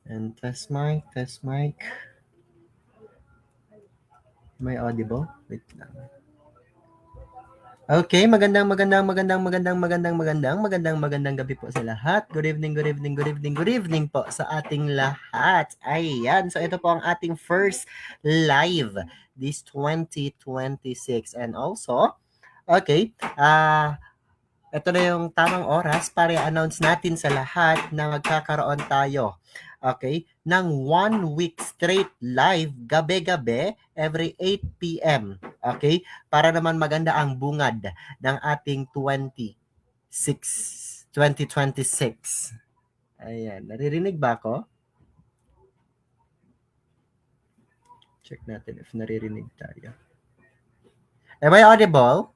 And test mic, test mic. Am I audible? Wait lang. Okay, magandang gabi po sa lahat. Good evening, good evening, good evening, good evening po sa ating lahat. Ayan, so ito po ang ating first live this 2026. And also, okay, ito na yung tamang oras para i-announce natin sa lahat na magkakaroon tayo, okay, ng 1 week straight live gabi-gabi every 8 p.m. Okay? Para naman maganda ang bungad ng ating 2026. Ayan, naririnig ba ako? Check natin if naririnig tayo. Am I audible?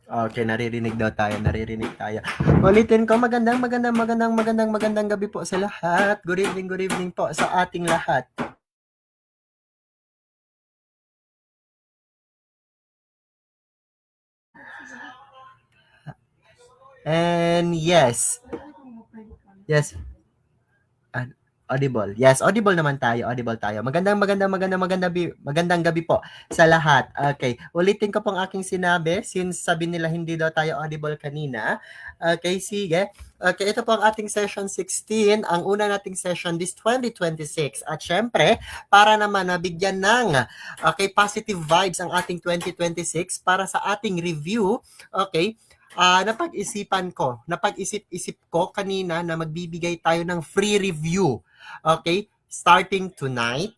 Okay, naririnig tayo. Ulitin ko, magandang gabi po sa lahat. Good evening po sa ating lahat. And yes, audible. Yes, audible tayo. Magandang gabi po sa lahat. Okay, ulitin ko pong aking sinabi since sabi nila hindi daw tayo audible kanina. Okay, sige. Okay, ito po ang ating session 16, ang una nating session this 2026. At syempre, para naman nabigyan ng positive vibes ang ating 2026 para sa ating review, okay, napag-isip ko kanina na magbibigay tayo ng free review. Okay? Starting tonight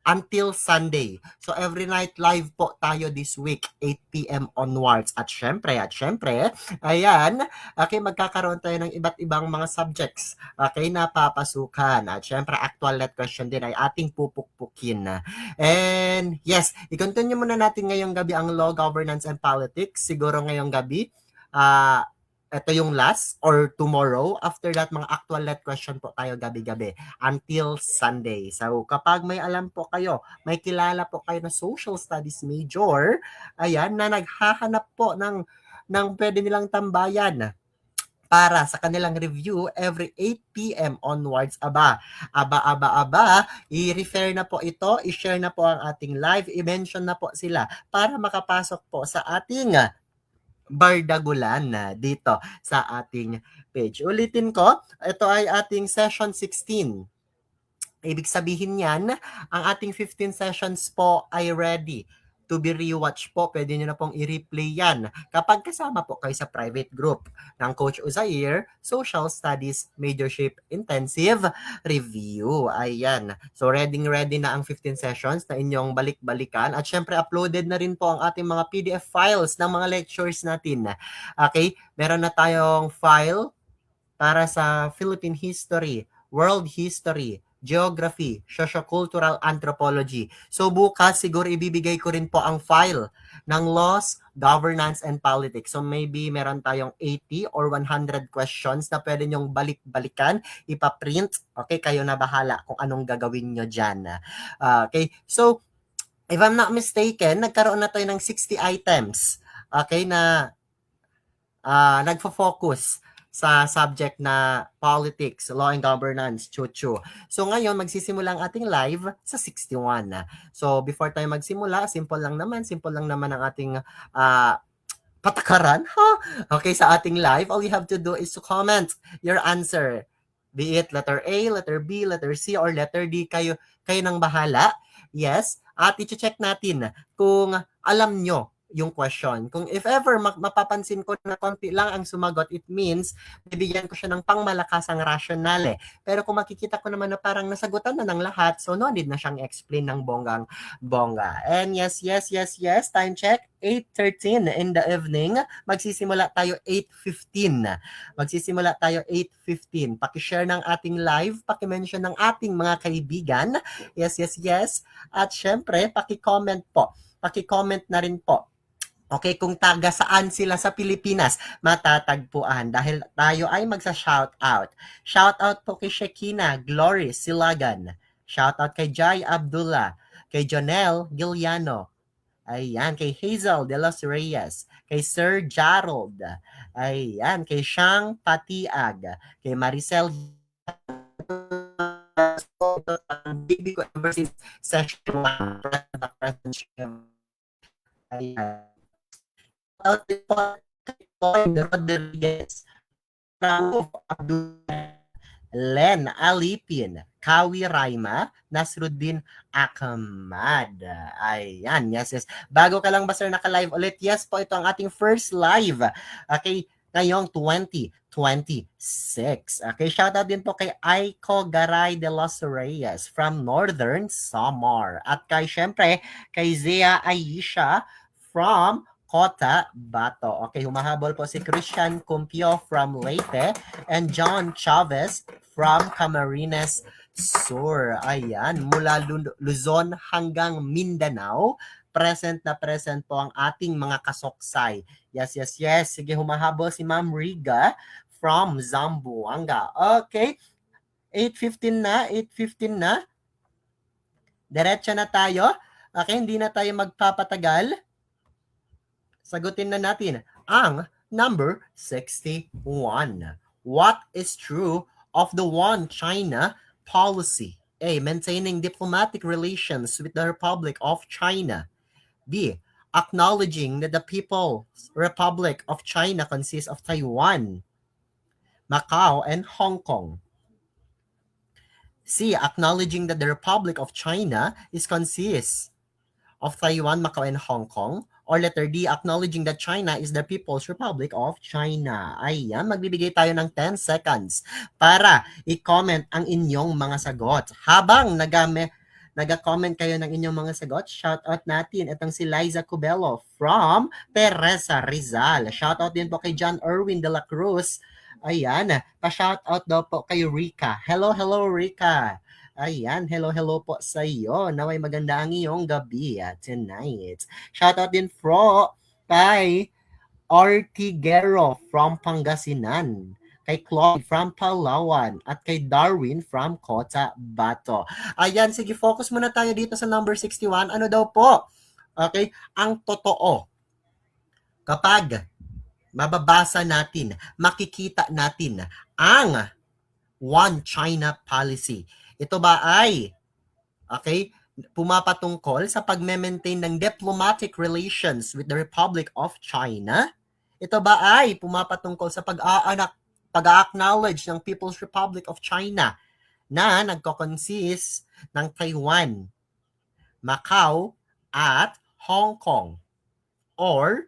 until Sunday. So every night live po tayo this week, 8 p.m. onwards. At syempre, ayan, okay, magkakaroon tayo ng iba't ibang mga subjects, okay, na papasukan. At syempre, actual net question din ay ating pupukpukin. And yes, i-continue muna natin ngayong gabi ang law, governance, and politics. Siguro ngayong gabi, ito yung last or tomorrow. After that, mga actual net question po tayo gabi-gabi until Sunday. So, kapag may alam po kayo, may kilala po kayo na social studies major, ayan, na naghahanap po ng pwede nilang tambayan para sa kanilang review every 8 p.m. onwards. I-refer na po ito, i-share na po ang ating live, i-mention na po sila para makapasok po sa ating bardagulan na dito sa ating page. Ulitin ko, ito ay ating session 16. Ibig sabihin yan, ang ating 15 sessions po ay ready to be rewatch po. Pwede nyo na pong i-replay yan kapag kasama po kayo sa private group ng Coach Uzair, Social Studies Majorship Intensive Review. Ayan. So, ready na ang 15 sessions na inyong balik-balikan. At syempre, uploaded na rin po ang ating mga PDF files ng mga lectures natin. Okay? Meron na tayong file para sa Philippine history, world history, geography, sociocultural anthropology. So bukas siguro ibibigay ko rin po ang file ng laws, governance, and politics. So maybe meron tayong 80 or 100 questions na pwede nyong balik-balikan, ipaprint. Okay, kayo na bahala kung anong gagawin nyo dyan. Okay, so if I'm not mistaken, nagkaroon na tayo ng 60 items. Okay, na nagfo-focus sa subject na politics, law and governance, chuchu. So ngayon, magsisimula ang ating live sa 61. So before tayo magsimula, simple lang naman ang ating patakaran. Okay, sa ating live, all you have to do is to comment your answer. Be it letter A, letter B, letter C, or letter D, kayo nang bahala. Yes, at i-check natin kung alam nyo yung question. Kung if ever mapapansin ko na konti lang ang sumagot, it means bibigyan ko siya ng pangmalakasang rasyonale. Pero kung makikita ko naman na parang nasagutan na ng lahat, so no need na siyang explain ng bonggang-bongga. And yes, time check, 8:13 in the evening. Magsisimula tayo 8:15. Paki-share ng ating live, paki-mention ng ating mga kaibigan. Yes. At syempre, paki-comment po. Paki-comment na rin po. Okay, kung taga saan sila sa Pilipinas, matatagpuan dahil tayo ay magsa-shoutout. Shoutout po kay Shekina Glory Silagan. Shoutout kay Jai Abdullah. kay Jonel Giliano, ayan, kay Hazel de los Reyes, kay Sir Gerald, ayan, kay Shang Patiag, kay Maricel baby ko ever since session 1, present siya. Ayan. Out po kay Lloyd Rodriguez, Rauf Abdul, Len Alipin, Kawi Raima, Nasruddin Ahmad. Ayan, yes, yes. Bago ka lang ba sir naka-live ulit? Yes po, ito ang ating first live. Okay, ngayong 2026. Okay, shoutout din po kay Aiko Garay de los Reyes from Northern Samar. At kay, syempre, kay Zia Aisha from Kota Bato. Okay, humahabol po si Christian Cumpio from Leyte and John Chavez from Camarines Sur. Ayan, mula Luzon hanggang Mindanao, present na present po ang ating mga kasoksay. Yes, yes, yes. Sige, humahabol si Ma'am Riga from Zamboanga. Okay, 8:15 na, 8:15 na. Diretso na tayo. Okay, hindi na tayo magpapatagal. Sagutin na natin ang number 61. What is true of the One China policy? A. Maintaining diplomatic relations with the Republic of China. B. Acknowledging that the People's Republic of China consists of Taiwan, Macau, and Hong Kong. C. Acknowledging that the Republic of China consists of Taiwan, Macau, and Hong Kong. Or letter D, acknowledging that China is the People's Republic of China. Ayan, magbibigay tayo ng 10 seconds para i-comment ang inyong mga sagot. Habang nag-comment kayo ng inyong mga sagot, shoutout natin itong si Liza Cubelo from Teresa Rizal. Shoutout din po kay John Erwin de la Cruz. Ayan, pa-shoutout daw po kay Rika. Hello, hello Rika. Ayan, hello po sa iyo. Naway maganda ang iyong gabi tonight. Shoutout din kay Ortigero from Pangasinan, kay Claude from Palawan, at kay Darwin from Kota Bato. Ayan, sige, focus muna tayo dito sa number 61. Ano daw po? Okay, ang totoo. Kapag mababasa natin, makikita natin ang One China policy. Ito ba ay, okay, pumapatungkol sa pag-maintain ng diplomatic relations with the Republic of China? Ito ba ay pumapatungkol sa pag-acknowledge ng People's Republic of China na nagko-consist ng Taiwan, Macau, at Hong Kong? Or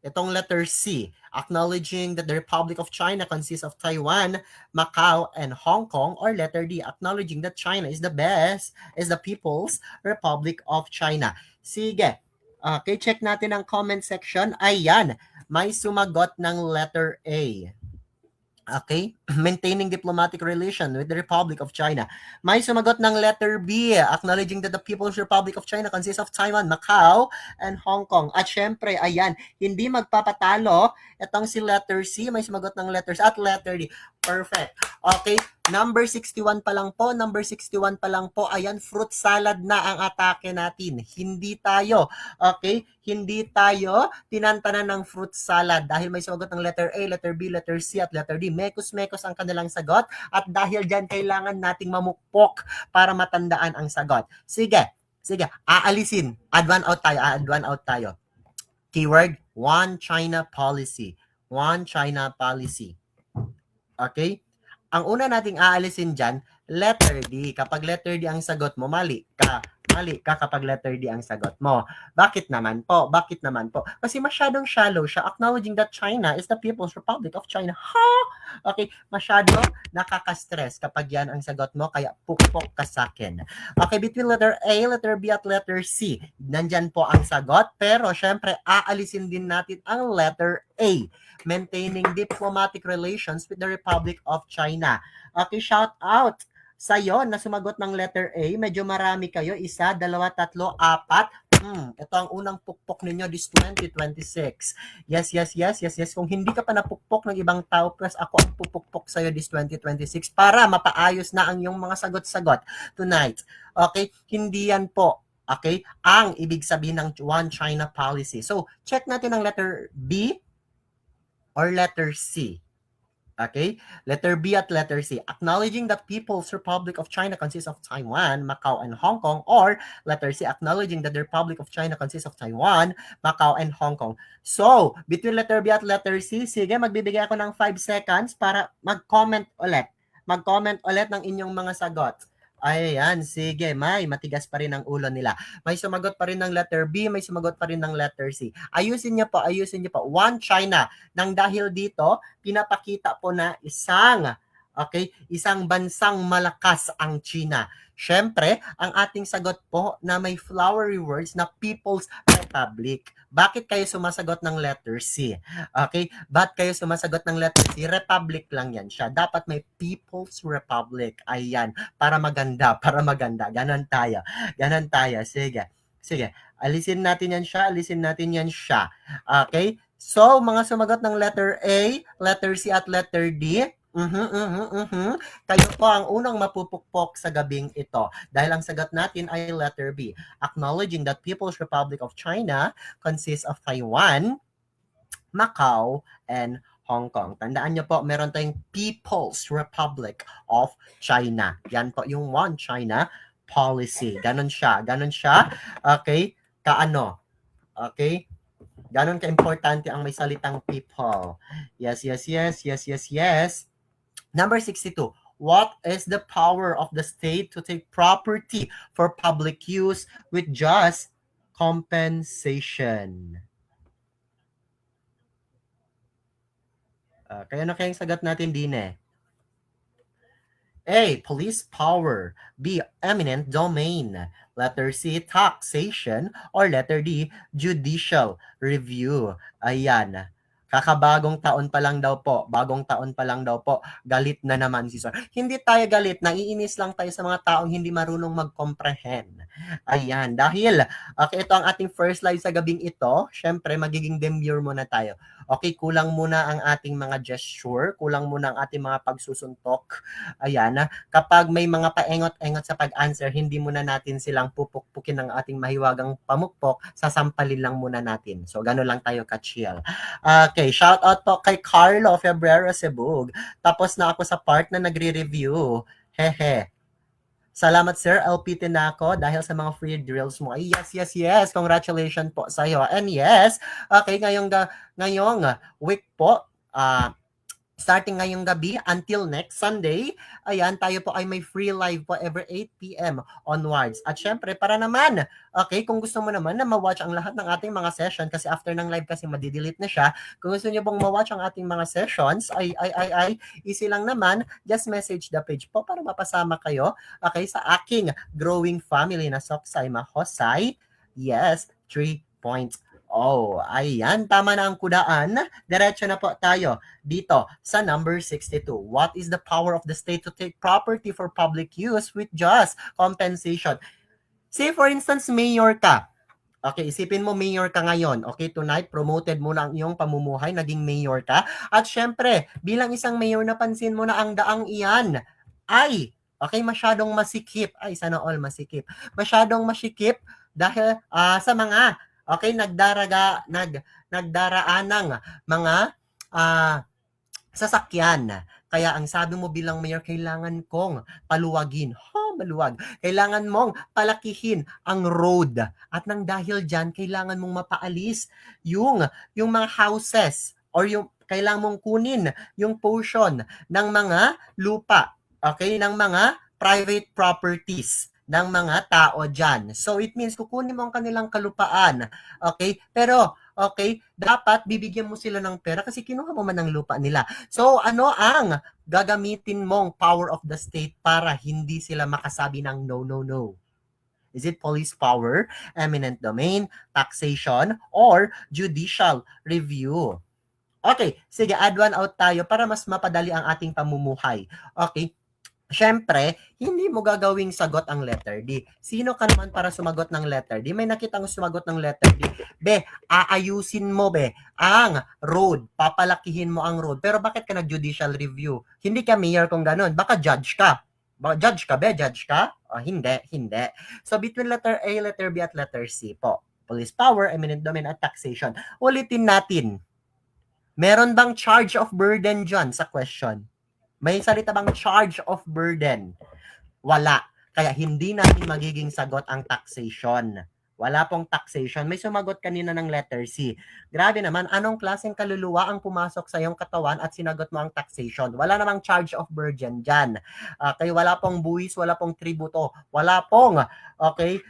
itong letter C, acknowledging that the Republic of China consists of Taiwan, Macau, and Hong Kong. Or letter D, acknowledging that China is the People's Republic of China. Sige. Okay, check natin ang comment section. Ayan, may sumagot ng letter A. Okay, maintaining diplomatic relation with the Republic of China. May sumagot ng letter B, acknowledging that the People's Republic of China consists of Taiwan, Macau, and Hong Kong. At syempre, ayan, hindi magpapatalo itong si letter C, may sumagot ng letters at letter D. Perfect. Okay, number 61 pa lang po, ayan, fruit salad na ang atake natin. Hindi tayo tinantanan ng fruit salad dahil may sumagot ng letter A, letter B, letter C, at letter D. Mekos-mekos ang kanilang sagot at dahil dyan kailangan nating mamukpok para matandaan ang sagot. Sige, aalisin. Add one out tayo. Keyword, One China policy. One China policy. Okay? Ang una nating aalisin dyan, letter D. Kapag letter D ang sagot mo, mali ka kapag letter D ang sagot mo. Bakit naman po? Kasi masyadong shallow siya, acknowledging that China is the People's Republic of China. Ha? Okay, masyadong nakaka-stress kapag yan ang sagot mo, kaya pukpok ka sa akin. Okay, between letter A, letter B, at letter C, nandyan po ang sagot, pero syempre, aalisin din natin ang letter A, maintaining diplomatic relations with the Republic of China. Okay, shout out sa'yo na sumagot ng letter A. Medyo marami kayo. 1, 2, 3, 4. Ito ang unang pukpok ninyo this 2026. Yes. Kung hindi ka pa napukpok ng ibang tao, plus ako ang pupukpok sa'yo this 2026 para mapaayos na ang iyong mga sagot-sagot tonight. Okay? Hindi yan po Okay? Ang ibig sabihin ng One China policy. So, check natin ang letter B or letter C. Okay? Letter B at letter C. Acknowledging that People's Republic of China consists of Taiwan, Macau, and Hong Kong. Or letter C, acknowledging that the Republic of China consists of Taiwan, Macau, and Hong Kong. So, between letter B at letter C, sige, magbibigay ako ng 5 seconds para mag-comment ulit. Mag-comment ulit ng inyong mga sagot. Ayan, sige, matigas pa rin ang ulo nila. May sumagot pa rin ng letter B, may sumagot pa rin ng letter C. Ayusin niyo po, ayusin niyo po. One China. Nang dahil dito, pinapakita po na isang bansang malakas ang China. Siyempre, ang ating sagot po na may flowery words na People's Republic. Bakit kayo sumasagot ng letter C? Okay? Ba't kayo sumasagot ng letter C? Republic lang yan siya. Dapat may People's Republic. Ayan. Para maganda. Ganon tayo. Sige. Alisin natin yan siya. Okay? So, mga sumagot ng letter A, letter C at letter D, kayo po ang unang mapupukpok sa gabing ito. Dahil ang sagot natin ay letter B. Acknowledging that People's Republic of China consists of Taiwan, Macau, and Hong Kong. Tandaan nyo po, meron tayong People's Republic of China. Yan po yung One China policy. Ganon siya. Okay? Okay? Ganon ka-importante ang may salitang people. Yes. Number 62. What is the power of the state to take property for public use with just compensation? Kaya ano kayang sagot natin din eh? A. Police power. B. Eminent domain. Letter C. Taxation. Or letter D. Judicial review. Ayan. Kakabagong taon pa lang daw po. Galit na naman si Sir. Hindi tayo galit. Naiinis lang tayo sa mga taong hindi marunong mag-comprehend. Ayan. Dahil, ito ang ating first live sa gabing ito. Syempre, magiging demure muna tayo. Okay, kulang muna ang ating mga gesture. Kulang muna ang ating mga pagsusuntok. Ayan. Kapag may mga paengot-engot sa pag-answer, hindi muna natin silang pupukpukin ng ating mahiwagang pamukpok. Sasampalin lang muna natin. So, gano'n lang tayo ka-chill. Okay, shout out po kay Carlo Febrero Sebug. Tapos na ako sa part na nagre-review. Hehe. Salamat sir, LPT na ako dahil sa mga free drills mo. Ay, yes. Congratulations po sa iyo. And yes, okay, ngayong week po, starting ngayong gabi until next Sunday, ayan, tayo po ay may free live po every 8 p.m. onwards. At syempre, para naman, okay, kung gusto mo naman na ma-watch ang lahat ng ating mga session, kasi after ng live kasi madidelete na siya, kung gusto niyo pong ma-watch ang ating mga sessions, easy lang naman, just message the page po para mapasama kayo, okay, sa aking growing family na Soksay Mahosay. Yes, 3.0. Ayan, tama na ang kudaan. Diretso na po tayo dito sa number 62. What is the power of the state to take property for public use with just compensation? Say for instance, mayor ka. Okay, isipin mo mayor ka ngayon. Okay, tonight, promoted mo na ang iyong pamumuhay, naging mayor ka. At syempre, bilang isang mayor, napansin mo na ang daang iyan ay, okay, masyadong masikip. Ay, sana all masikip. Masyadong masikip dahil sa mga nagdaraan ng mga sasakyan. Kaya ang sabi mo bilang mayor, kailangan kong paluwagin. Maluwag. Kailangan mong palakihin ang road. At nang dahil dyan, kailangan mong mapaalis yung mga houses or yung kailangan mong kunin yung portion ng mga lupa. Okay? Ng mga private properties ng mga tao dyan. So, it means kukunin mo ang kanilang kalupaan. Okay? Pero, okay, dapat bibigyan mo sila ng pera kasi kinuha mo man ang lupa nila. So, ano ang gagamitin mong power of the state para hindi sila makasabi ng no? Is it police power, eminent domain, taxation, or judicial review? Okay, sige, add one out tayo para mas mapadali ang ating pamumuhay. Okay, syempre, hindi mo gagawing sagot ang letter D. Sino ka naman para sumagot ng letter D? May nakita ko sumagot ng letter D. Aayusin mo, ang road. Papalakihin mo ang road. Pero bakit ka nag-judicial review? Hindi ka mayor kung ganun. Baka judge ka. Judge ka ba? Judge ka? Hindi, hindi. So, between letter A, letter B, at letter C po. Police power, eminent domain, at taxation. Ulitin natin. Meron bang charge of burden dyan sa question? May salita bang charge of burden? Wala. Kaya hindi natin magiging sagot ang taxation. Wala pong taxation. May sumagot kanina ng letter C. Grabe naman, anong klaseng kaluluwa ang pumasok sa iyong katawan at sinagot mo ang taxation? Wala namang charge of burden dyan. Okay, wala pong buwis, wala pong tributo, wala pong, okay,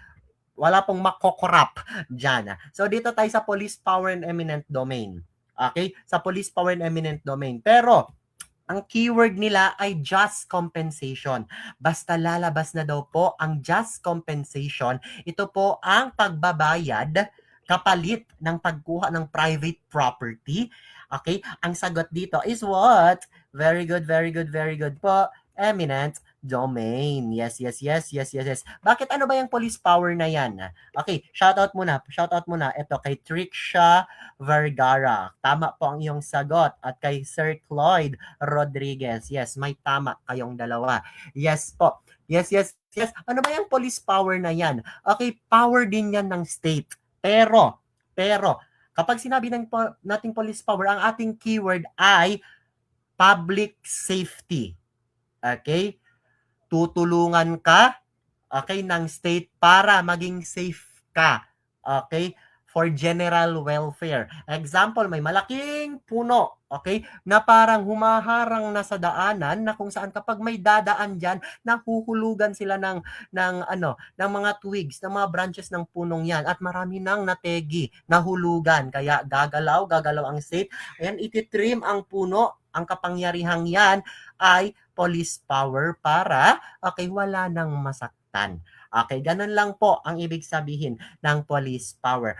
wala pong makokorap dyan. So, dito tayo sa police power and eminent domain. Okay? Sa police power and eminent domain. Pero, ang keyword nila ay just compensation. Basta lalabas na daw po ang just compensation, ito po ang pagbabayad kapalit ng pagkuha ng private property. Okay? Ang sagot dito is what? Very good, very good, very good po. Eminent domain. Yes, yes, yes, yes, yes, yes. Bakit ano ba yung police power na yan? Okay, shoutout muna. Shoutout muna. Ito kay Trixia Vergara. Tama po ang iyong sagot. At kay Sir Cloyd Rodriguez. Yes, may tama kayong dalawa. Yes po. Yes, yes, yes. Ano ba yung police power na yan? Okay, power din yan ng state. Pero, kapag sinabi nating police power, ang ating keyword ay public safety. Okay? Tutulungan ka, okay, ng state para maging safe ka. Okay? For general welfare. Example, may malaking puno, okay, na parang humaharang na sa daanan na kung saan kapag may dadaan diyan, nahuhulugan sila ng mga twigs, ng mga branches ng punong 'yan at marami nang nategi, nahulugan. Kaya gagalaw ang state. Ayan, ititrim ang puno. Ang kapangyarihang 'yan ay police power para okay, wala nang masaktan. Okay, ganun lang po ang ibig sabihin ng police power.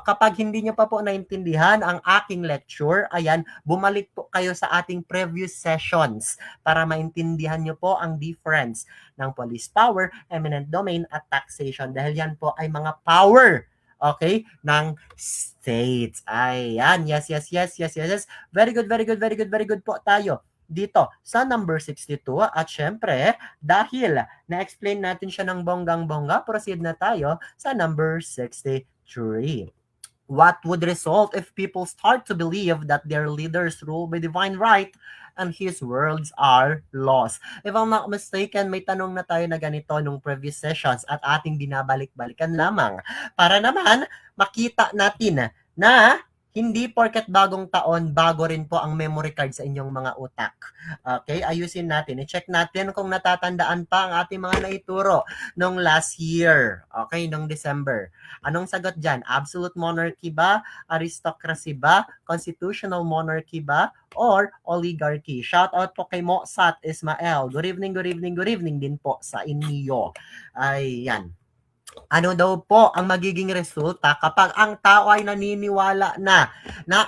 Kapag hindi nyo pa po naintindihan ang aking lecture, ayan, bumalik po kayo sa ating previous sessions para maintindihan nyo po ang difference ng police power, eminent domain, at taxation dahil yan po ay mga power, okay, ng states. Ayan, yes, yes, yes, yes, yes, yes. Very good, very good, very good, very good po tayo dito sa number 62 at syempre dahil na-explain natin siya ng bonggang-bongga, proceed na tayo sa number 63. What would result if people start to believe that their leaders rule by divine right and his words are lost? If I'm not mistaken, may tanong na tayo na ganito nung previous sessions at ating binabalik-balikan lamang para naman makita natin na hindi porket bagong taon, bago rin po ang memory card sa inyong mga utak. Okay, ayusin natin. I-check natin kung natatandaan pa ang ating mga naituro nung last year. Okay, nung December. Anong sagot dyan? Absolute monarchy ba? Aristocracy ba? Constitutional monarchy ba? Or oligarchy? Shout out po kay Mosat Ismael. Good evening, good evening, good evening din po sa inyo. Ayan. Ano daw po ang magiging resulta kapag ang tao ay naniniwala na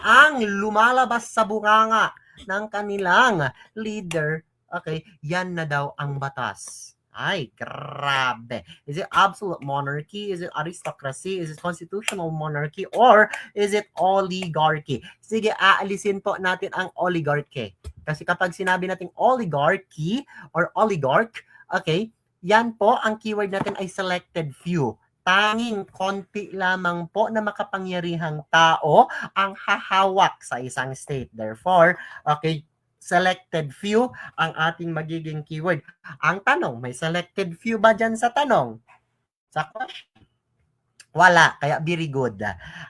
ang lumalabas sa bunganga ng kanilang leader, okay, yan na daw ang batas. Ay, grabe. Is it absolute monarchy? Is it aristocracy? Is it constitutional monarchy? Or is it oligarchy? Sige, aalisin po natin ang oligarchy. Kasi kapag sinabi natin oligarchy or oligarch, okay, yan po, ang keyword natin ay selected few. Tanging konti lamang po na makapangyarihang tao ang hahawak sa isang state. Therefore, okay, selected few ang ating magiging keyword. Ang tanong, may selected few ba dyan sa tanong? Sa question? Wala, kaya very good.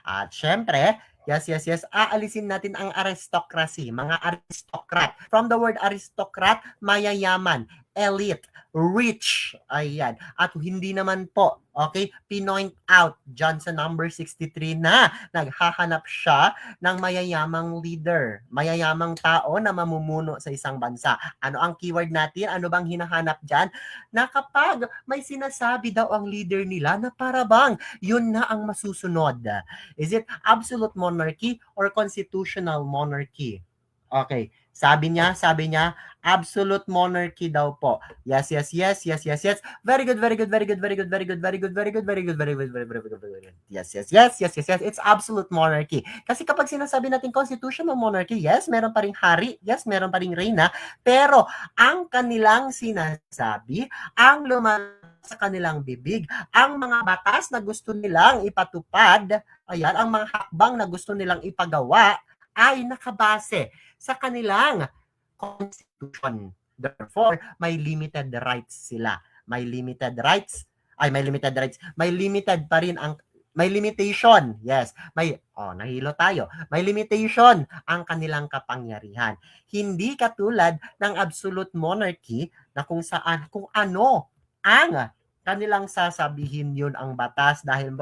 At syempre, yes, aalisin natin ang aristocracy, mga aristocrat. From the word aristocrat, mayayaman, elite, rich. Ayan. At hindi naman po, okay, pinoint out dyan sa number 63 na naghahanap siya ng mayayamang leader, mayayamang tao na mamumuno sa isang bansa. Ano ang keyword natin? Ano bang hinahanap dyan? Na kapag may sinasabi daw ang leader nila na para bang yun na ang masusunod. Is it absolute monarchy or constitutional monarchy? Okay. Sabi niya, absolute monarchy daw po. Yes, yes, yes, yes, yes, yes. Very good, very good, very good, very good, very good, very good, very good, very good, very good, very good, very good, very good. Yes, yes, yes, yes, yes, yes. It's absolute monarchy. Kasi kapag sinasabi natin constitution o monarchy, yes, meron pa ring hari, yes, meron pa ring reyna, pero ang kanilang sinasabi, ang lumalabas sa kanilang bibig, ang mga batas na gusto nilang ipatupad, ayan, ang mga hakbang na gusto nilang ipagawa, ay nakabase sa kanilang constitution. Therefore, may limited rights sila. May limited rights, may limited pa rin ang may limitation. Yes, nahilo tayo. May limitation ang kanilang kapangyarihan. Hindi katulad ng absolute monarchy na kung ano ang kanilang sasabihin yun ang batas dahil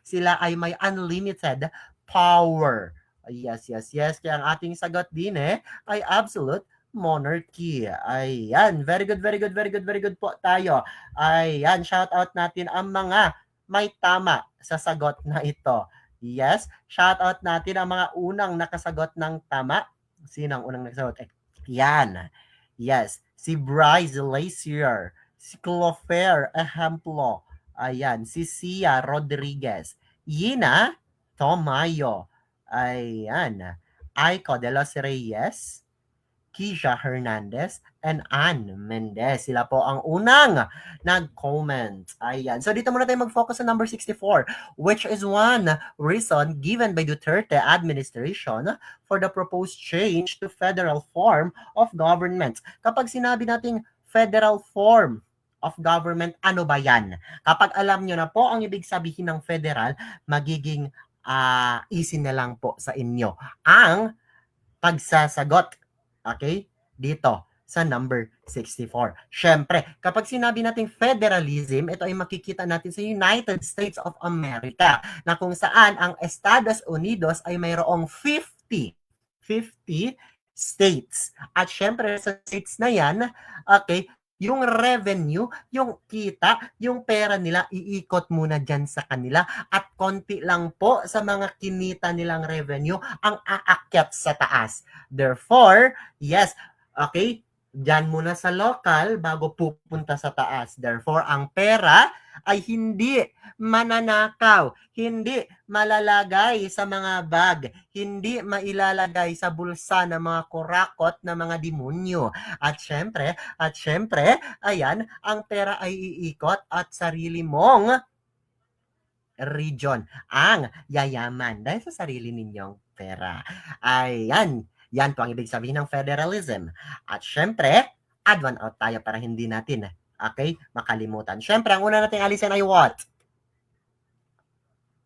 sila ay may unlimited power. Yes, yes, yes. Kaya ang ating sagot din ay absolute monarchy. Ayan. Very good, very good, very good, very good po tayo. Ayan. Shout out natin ang mga may tama sa sagot na ito. Yes. Shout out natin ang mga unang nakasagot ng tama. Sino ang unang nakasagot? Yan. Yes. Si Bryce Lacier. Si Clofer Ejemplo. Ayan. Si Sia Rodriguez. Yina Tomayo. Ayan. Aiko de los Reyes, Keisha Hernandez, and Ann Mendez. Sila po ang unang nag-comment. Ayan. So dito muna tayo mag-focus sa number 64, which is one reason given by Duterte administration for the proposed change to federal form of government. Kapag sinabi nating federal form of government, ano ba yan? Kapag alam nyo na po ang ibig sabihin ng federal, magiging easy na lang po sa inyo ang pagsasagot. Okay? Dito sa number 64. Syempre, kapag sinabi natin federalism, ito ay makikita natin sa United States of America na kung saan ang Estados Unidos ay mayroong 50 states. At syempre sa states na yan, okay, yung revenue, yung kita, yung pera nila, iikot muna dyan sa kanila at konti lang po sa mga kinita nilang revenue ang aakyat sa taas. Therefore, yes, okay, dyan muna sa local bago pupunta sa taas. Therefore, ang pera ay hindi mananakaw, hindi malalagay sa mga bag, hindi mailalagay sa bulsa ng mga kurakot na mga demonyo. At syempre, ayan, ang pera ay iikot at sarili mong region ang yayaman dahil sa sarili ninyong pera. Ayan, yan po ang ibig sabihin ng federalism. At syempre, add one out tayo para hindi natin, okay, makalimutan. Syempre, ang una nating alisin ay what?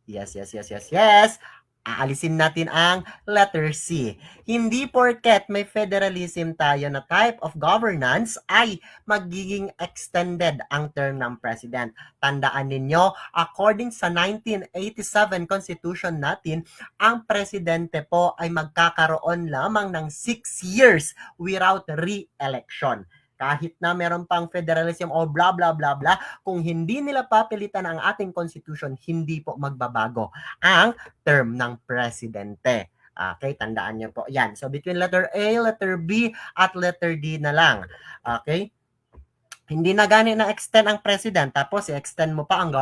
Yes, yes, yes, yes, yes. Aalisin natin ang letter C. Hindi porket may federalism tayo na type of governance ay magiging extended ang term ng president. Tandaan ninyo, according sa 1987 Constitution natin, ang presidente po ay magkakaroon lamang ng 6 years without re-election. Kahit na meron pang federalism o blah blah blah blah, kung hindi nila papilitan ang ating constitution, hindi po magbabago ang term ng presidente. Okay, tandaan niyo po yan. So between letter A, letter B, at letter D na lang. Okay? Hindi na gani na extend ang president tapos i-extend mo pa ang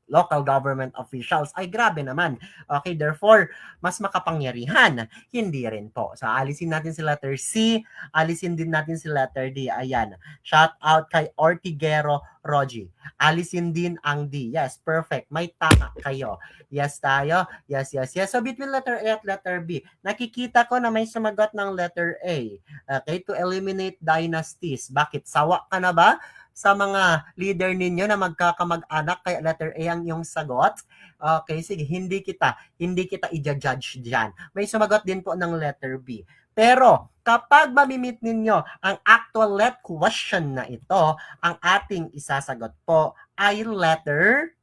local government officials. Ay grabe naman. Okay, therefore, mas makapangyarihan. Hindi rin po. So alisin natin si letter C, alisin din natin si letter D. Ayan. Shout out kay Ortigero Roji. Alisin din ang D. Yes, perfect. May tama kayo. Yes tayo. Yes, yes, yes. So between letter A at letter B, nakikita ko na may sumagot ng letter A. Okay, to eliminate dynasties. Bakit? Sawa ka na ba sa mga leader ninyo na magkakamag-anak kaya letter A ang iyong sagot? Okay, sige, hindi kita i-judge diyan. May sumagot din po ng letter B. Pero kapag mamimit ninyo ang actual let question na ito, ang ating isasagot po ay letter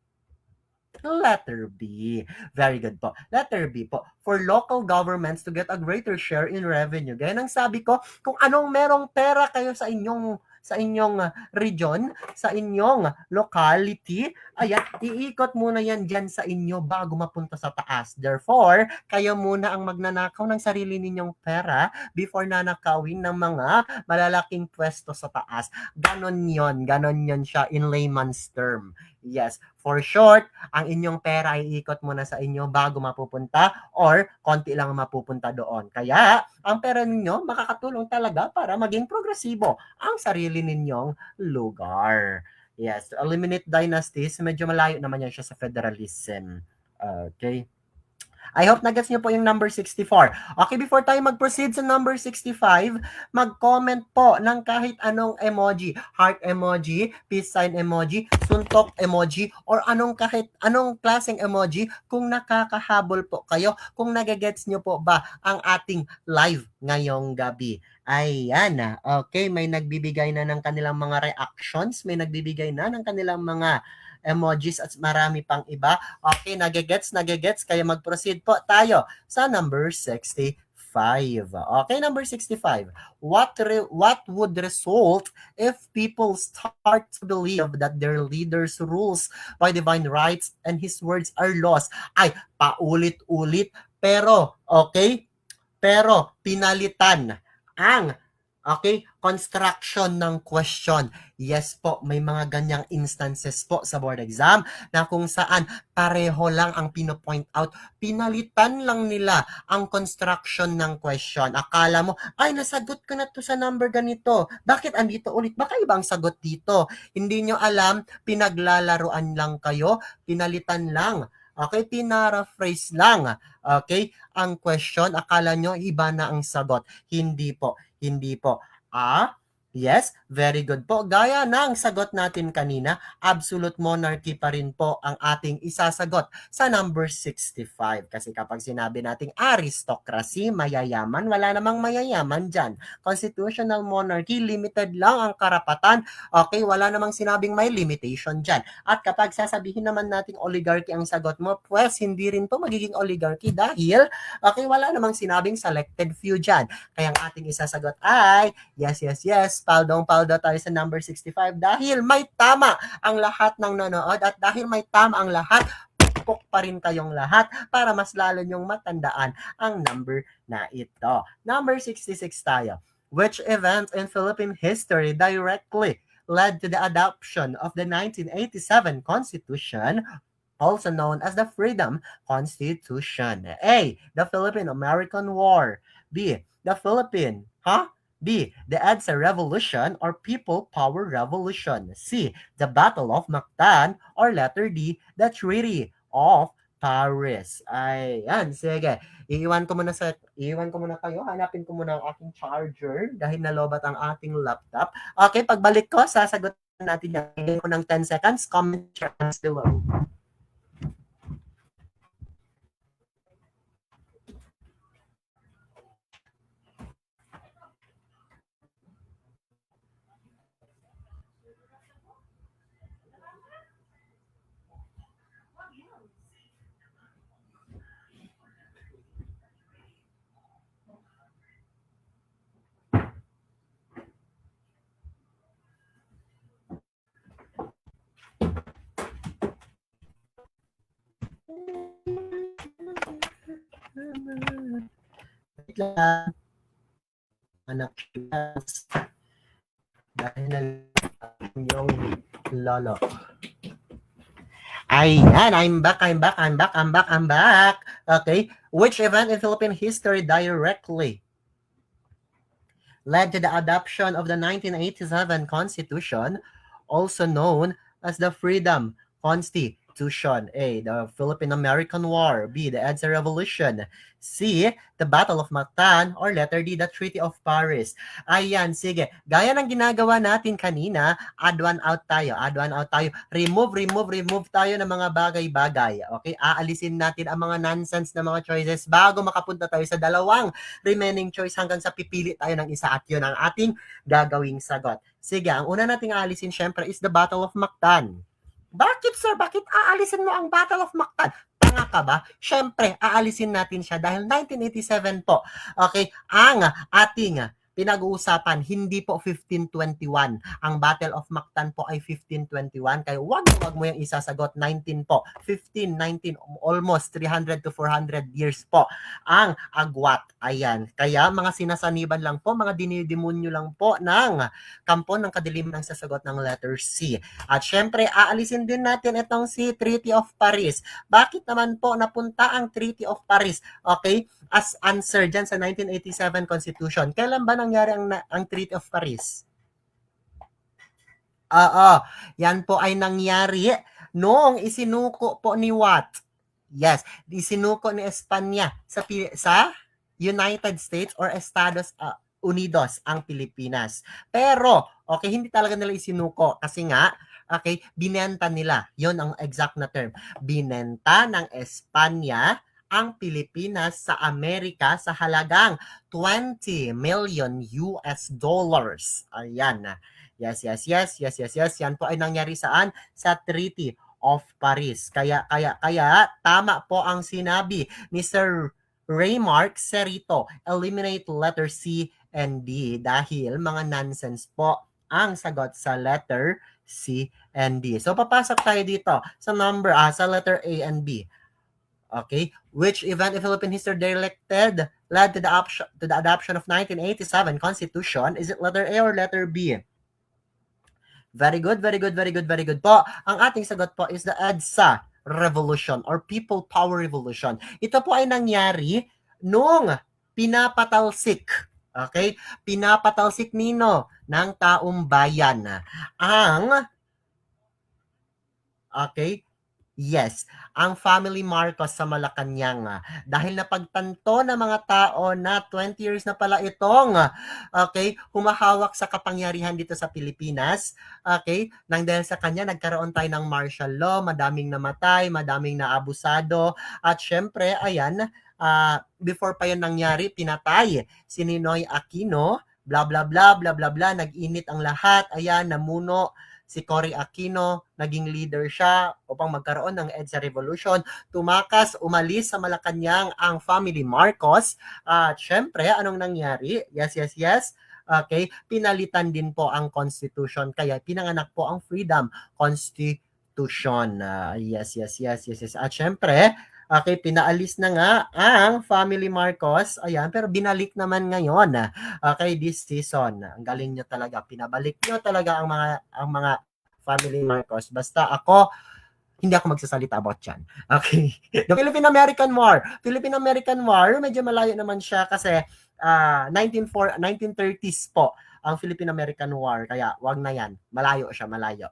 B. Very good po. Letter B po. For local governments to get a greater share in revenue. Gaya ng sabi ko, kung anong merong pera kayo sa inyong sa inyong region, sa inyong locality. Ayan, iikot muna yan dyan sa inyo bago mapunta sa taas. Therefore, kayo muna ang magnanakaw ng sarili ninyong pera before nanakawin ng mga malalaking pwesto sa taas. Ganon yon siya in layman's term. Yes, for short, ang inyong pera ay ikot muna sa inyo bago mapupunta or konti lang mapupunta doon. Kaya, ang pera ninyo makakatulong talaga para maging progresibo ang sarili ninyong lugar. Yes, eliminate dynasties, medyo malayo naman yan siya sa federalism. Okay. I hope na-gets niyo po yung number 64. Okay, before tayo mag-proceed sa number 65, mag-comment po ng kahit anong emoji. Heart emoji, peace sign emoji, suntok emoji, or kahit anong klaseng emoji kung nakakahabol po kayo, kung nagagets niyo po ba ang ating live ngayong gabi. Ayan, okay, may nagbibigay na ng kanilang mga reactions, may nagbibigay na ng kanilang mga emojis at marami pang iba. Okay, nagegets, kaya mag-proceed po tayo sa number 65. Okay, number 65. What would result if people start to believe that their leader's rules by divine rights and his words are laws? Ay, paulit-ulit, pero, okay, pero pinalitan ang construction ng question. Yes po, may mga ganyang instances po sa board exam na kung saan pareho lang ang pinopoint out. Pinalitan lang nila ang construction ng question. Akala mo, ay nasagot ko na to sa number ganito. Bakit andito ulit? Baka ibang sagot dito. Hindi nyo alam, pinaglalaruan lang kayo, pinalitan lang. Okay, pinaraphrase lang. Okay, ang question, akala nyo iba na ang sagot. Hindi po. Yes, very good po. Gaya ng sagot natin kanina, absolute monarchy pa rin po ang ating isasagot sa number 65. Kasi kapag sinabi nating aristocracy, mayayaman, wala namang mayayaman dyan. Constitutional monarchy, limited lang ang karapatan. Okay, wala namang sinabing may limitation dyan. At kapag sasabihin naman nating oligarchy ang sagot mo, pues hindi rin po magiging oligarchy dahil wala namang sinabing selected few dyan. Kaya ang ating isasagot ay yes, paldong tayo sa number 65 dahil may tama ang lahat ng nanood at dahil may tama ang lahat, pukpok pa rin kayong lahat para mas lalo nyong matandaan ang number na ito. Number 66 tayo. Which event in Philippine history directly led to the adoption of the 1987 Constitution, also known as the Freedom Constitution? A. The Philippine-American War. B. The B. The EDSA Revolution or People Power Revolution. C. The Battle of Mactan. Or letter D. The Treaty of Paris. Ayan, sige. Iiwan ko muna kayo. Hanapin ko muna ang aking charger dahil nalobat ang ating laptop. Okay, pagbalik ko, sasagutin natin yan. Hingin ko ng 10 seconds. Comment your answers below. Wait lang. Anak dahil na yung lolo. Ayan, I'm back. Okay, which event in Philippine history directly led to the adoption of the 1987 Constitution, also known as the Freedom Constitution? A. The Philippine-American War. B. The EDSA Revolution. C. The Battle of Mactan. Or letter D. The Treaty of Paris. Ayan, sige. Gaya ng ginagawa natin kanina, add one out tayo. Remove tayo ng mga bagay-bagay. Okay? Aalisin natin ang mga nonsense na mga choices bago makapunta tayo sa dalawang remaining choice hanggang sa pipili tayo ng isa at yun ang ating gagawing sagot. Sige, ang una nating aalisin syempre is the Battle of Mactan. Bakit sir? Bakit aalisin mo ang Battle of Mactan? Tanga ka ba? Syempre, aalisin natin siya dahil 1987 po. Okay, ang ating pinag-uusapan, hindi po 1521. Ang Battle of Mactan po ay 1521. Kaya wag mo yung isasagot. 19 po. 15, 19, almost 300 to 400 years po ang agwat. Ayan. Kaya mga sinasaniban lang po, mga dinidemonyo lang po ng kampo ng kadiliman ang sasagot ng letter C. At syempre, aalisin din natin itong si Treaty of Paris. Bakit naman po napunta ang Treaty of Paris? Okay? As answer dyan sa 1987 Constitution. Kailan ba nangyari ang Treaty of Paris? Oo, yan po ay nangyari noong isinuko po ni Watt. Yes, isinuko ni Espanya sa United States or Estados Unidos ang Pilipinas. Pero, okay, hindi talaga nila isinuko kasi nga, okay, binenta nila. Yon ang exact na term. Binenta ng Espanya ang Pilipinas sa Amerika sa halagang 20 million US dollars. Ayan. Yes. Yan po ay nangyari saan? Sa Treaty of Paris. Kaya tama po ang sinabi ni Sir Raymark Cerrito. Eliminate letter C and D dahil mga nonsense po ang sagot sa letter C and D. So papasok tayo dito sa sa letter A and B. Okay, which event in Philippine history led to the adoption of 1987 Constitution? Is it letter A or letter B? Very good po. Ang ating sagot po is the EDSA Revolution or People Power Revolution. Ito po ay nangyari nung pinapatalsik. Okay? Pinapatalsik nino ng taong bayan ang Yes, ang family Marcos sa Malacanang. Dahil napagtanto ng mga tao na 20 years na pala itong humahawak sa kapangyarihan dito sa Pilipinas. Nang dahil sa kanya, nagkaroon tayo ng martial law, madaming namatay, madaming naabusado. At syempre, ayan, before pa yan nangyari, pinatay si Ninoy Aquino, bla bla bla bla bla bla, nag-init ang lahat, ayan, namuno si Cory Aquino, naging leader siya upang magkaroon ng EDSA Revolution. Tumakas, umalis sa Malacanang ang family Marcos. At syempre, anong nangyari? Yes. Okay, pinalitan din po ang Constitution. Kaya pinanganak po ang Freedom Constitution. Yes. At syempre, pinaalis na nga ang family Marcos. Ayan, pero binalik naman ngayon. This season. Ang galing nyo talaga. Pinabalik nyo talaga ang mga family Marcos. Basta ako, hindi ako magsasalita about yan. Okay. The Philippine-American War. Philippine-American War, medyo malayo naman siya kasi 1930s po ang Philippine-American War. Kaya wag na yan. Malayo siya, malayo.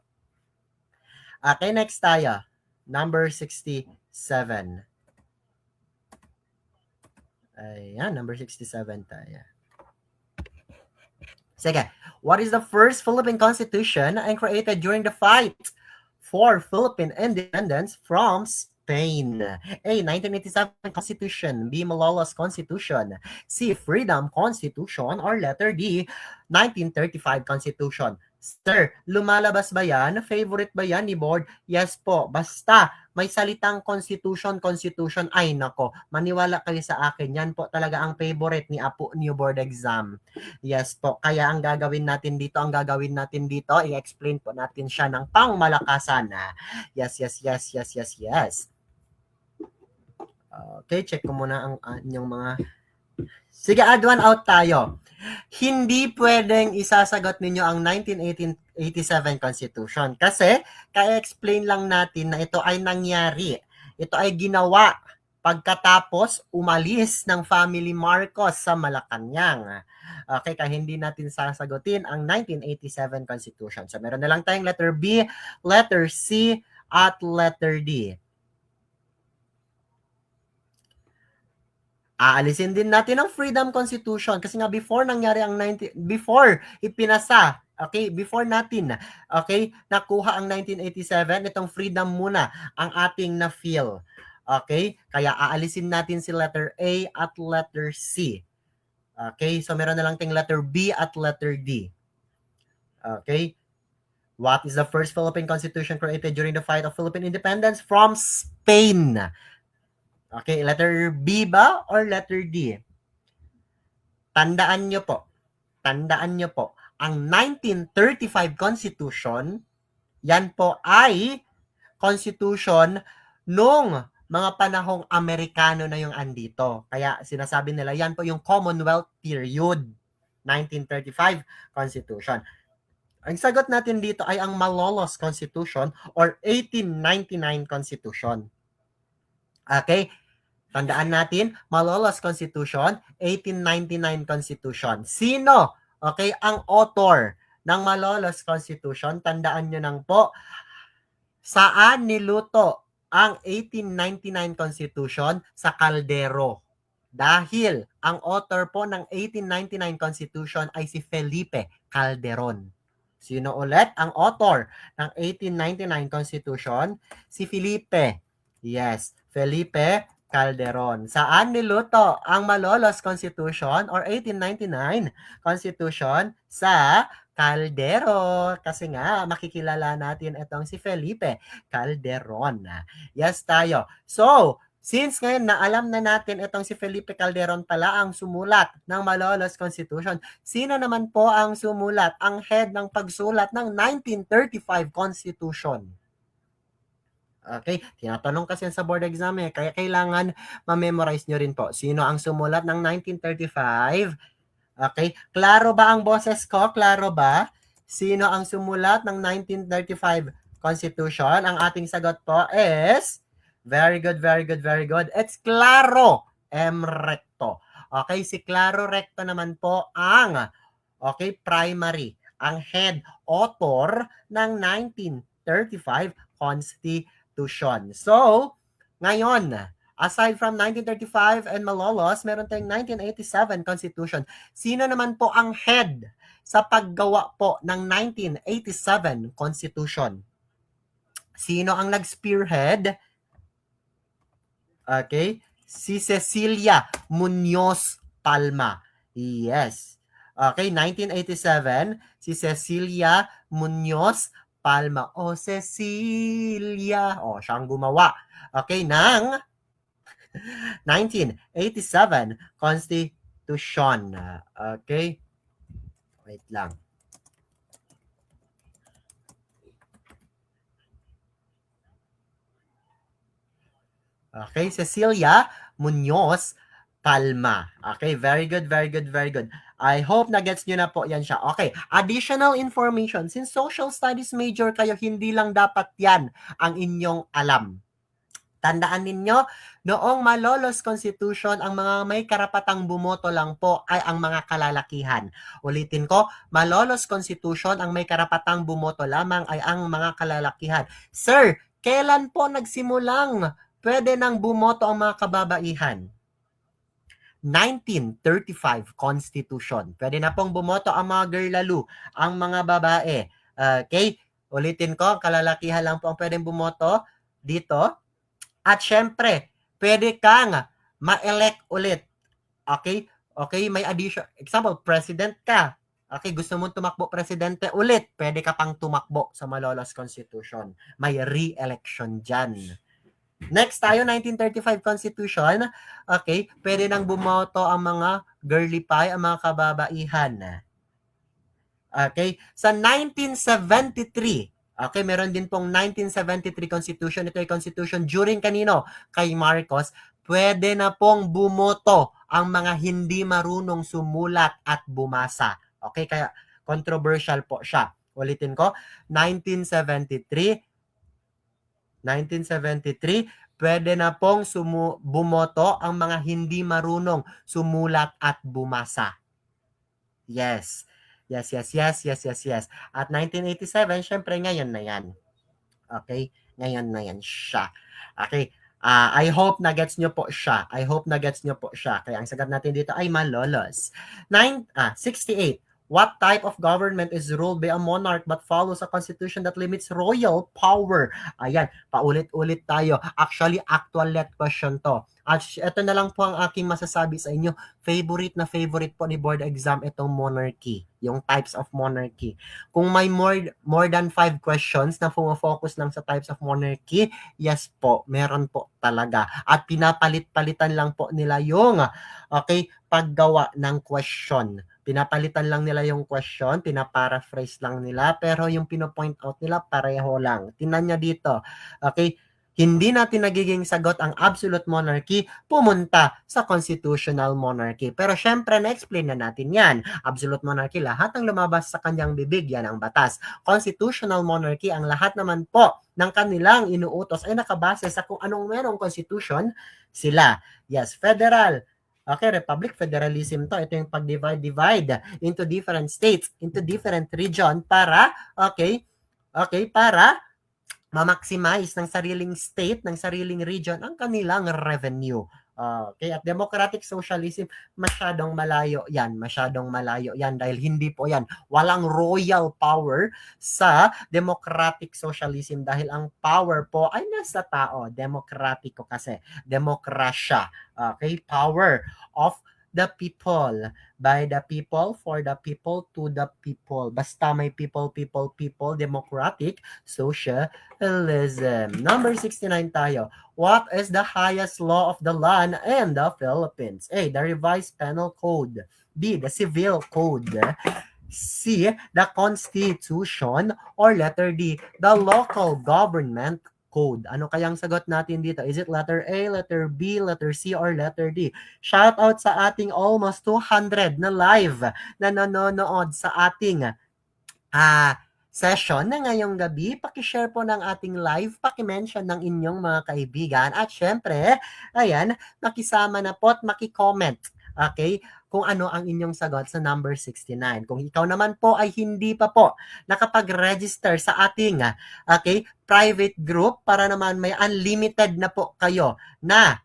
Okay, next tayo. Number 67. Ayan, number 67 tayo. Sige, what is the first Philippine Constitution and created during the fight for Philippine independence from Spain? A. 1987 Constitution. B. Malolos Constitution. C. Freedom Constitution. Or letter D. 1935 Constitution. Sir, lumalabas ba yan? Favorite ba yan ni board? Yes po. Basta may salitang constitution, ay nako. Maniwala kayo sa akin. Yan po talaga ang favorite ni Apo New Board Exam. Yes po. Kaya ang gagawin natin dito, i-explain po natin siya ng pangmalakasan. Yes. Okay, check ko muna ang inyong mga... Sige, add one out tayo. Hindi pwedeng isasagot ninyo ang 1987 Constitution kasi kaya-explain lang natin na ito ay nangyari. Ito ay ginawa pagkatapos umalis ng family Marcos sa Malacanang. Okay, kaya hindi natin sasagutin ang 1987 Constitution. So meron na lang tayong letter B, letter C, at letter D. Aalisin din natin ang Freedom Constitution kasi nga before nangyari ang before ipinasa, before natin, nakuha ang 1987, itong freedom muna ang ating na-feel. Okay? Kaya aalisin natin si letter A at letter C. Okay? So meron na lang ting letter B at letter D. Okay? What is the first Philippine Constitution created during the fight of Philippine independence from Spain? Okay, letter B ba or letter D? Tandaan nyo po. tandaan nyo po, ang 1935 Constitution, yan po ay Constitution nung mga panahong Amerikano na yung andito. Kaya sinasabi nila, yan po yung Commonwealth period, 1935 Constitution. Ang sagot natin dito ay ang Malolos Constitution or 1899 Constitution. Okay? Tandaan natin, Malolos Constitution, 1899 Constitution. Sino? Okay, ang author ng Malolos Constitution, tandaan nyo nang po, saan niluto ang 1899 Constitution? Sa kaldero. Dahil ang author po ng 1899 Constitution ay si Felipe Calderon. Sino ulit ang author ng 1899 Constitution? Si Felipe. Yes, Felipe Calderon. Saan niluto ang Malolos Constitution or 1899 Constitution? Sa kaldero. Kasi nga, makikilala natin itong si Felipe Calderon. Yes tayo. So, since ngayon na alam na natin itong si Felipe Calderon pala ang sumulat ng Malolos Constitution, sino naman po ang sumulat, ang head ng pagsulat ng 1935 Constitution? Okay, tinatanong kasi sa board exam kaya kailangan ma-memorize nyo rin po. Sino ang sumulat ng 1935? Okay, klaro ba ang boses ko? Klaro ba? Sino ang sumulat ng 1935 Constitution? Ang ating sagot po is, very good, very good, very good. It's Claro M. Recto. Okay, si Claro Recto naman po ang, okay, primary, ang head author ng 1935 Constitution. So, ngayon, aside from 1935 and Malolos, meron tayong 1987 Constitution. Sino naman po ang head sa paggawa po ng 1987 Constitution? Sino ang nag-spearhead? Okay, si Cecilia Muñoz Palma. Yes. Okay, 1987, si Cecilia Muñoz Palma. O Cecilia. O, siya ang gumawa. Okay, ng 1987 Constitution. Okay? Wait lang. Okay, Cecilia Muñoz Palma. Okay, very good, very good, very good. I hope na gets nyo na po yan siya. Okay, additional information. Since social studies major kayo, hindi lang dapat yan ang inyong alam. Tandaan ninyo, noong Malolos Constitution, ang mga may karapatang bumoto lang po ay ang mga kalalakihan. Ulitin ko, Malolos Constitution, ang may karapatang bumoto lamang ay ang mga kalalakihan. Sir, kailan po nagsimulang pwede nang bumoto ang mga kababaihan? 1935 Constitution. Pwede na pong bumoto ang mga girlalo, ang mga babae. Okay? Ulitin ko, kalalakihan lang po ang pwedeng bumoto dito. At syempre, pwede kang ma-elect ulit. Okay? Okay, may addition. Example, president ka. Okay, gusto mong tumakbo presidente ulit. Pwede ka pang tumakbo sa Malolos Constitution. May re-election dyan. Next tayo, 1935 Constitution. Okay, pwede nang bumoto ang mga girly pie, ang mga kababaihan. Okay, sa 1973, okay, meron din pong 1973 Constitution. Ito ay Constitution during kanino? Kay Marcos. Pwede na pong bumoto ang mga hindi marunong sumulat at bumasa. Okay, kaya controversial po siya. Ulitin ko, 1973, pwede na pong bumoto ang mga hindi marunong sumulat at bumasa. Yes. Yes. At 1987, syempre ngayon na yan. Okay? Ngayon na yan siya. Okay? I hope na gets nyo po siya. Kaya ang sagot natin dito ay Malolos. 68. What type of government is ruled by a monarch but follows a constitution that limits royal power? Ayan, paulit-ulit tayo. Actually, actual let question to. At ito na lang po ang aking masasabi sa inyo. Favorite po ni board exam itong monarchy. Yung types of monarchy. Kung may more than 5 questions na focus lang sa types of monarchy, yes po, meron po talaga. At pinapalit-palitan lang po nila yung paggawa ng question. Pinapalitan lang nila yung question, pinaparaphrase lang nila, pero yung pino-point out nila pareho lang. Tingnan niyo dito. Okay? Hindi natin nagiging sagot ang absolute monarchy, pumunta sa constitutional monarchy. Pero syempre, na-explain na natin yan. Absolute monarchy, lahat ng lumabas sa kanyang bibig, yan ang batas. Constitutional monarchy, ang lahat naman po ng kanilang inuutos ay nakabase sa kung anong merong constitution sila. Yes, federal. Okay, republic, federalism to. Ito yung pag-divide into different states, into different region para, para ma-maximize ng sariling state, ng sariling region ang kanilang revenue. Okay, at democratic socialism, masyadong malayo yan dahil hindi po yan, walang royal power sa democratic socialism dahil ang power po ay nasa tao, demokratiko kasi, demokrasya, okay, power of the people, by the people, for the people, to the people. Basta may people, democratic socialism. Number 69 tayo. What is the highest law of the land in the Philippines? A. The Revised Penal Code. B. The Civil Code. C. The Constitution. Or letter D. The Local Government Code. Ano kayang sagot natin dito? Is it letter A, letter B, letter C, or letter D? Shout out sa ating almost 200 na live na nanonood sa ating session na ngayong gabi. Paki-share po ng ating live, paki-mention ng inyong mga kaibigan. At syempre, ayan, makisama na po at maki-comment. Okay? Kung ano ang inyong sagot sa number 69. Kung ikaw naman po ay hindi pa po nakapag-register sa ating private group para naman may unlimited na po kayo na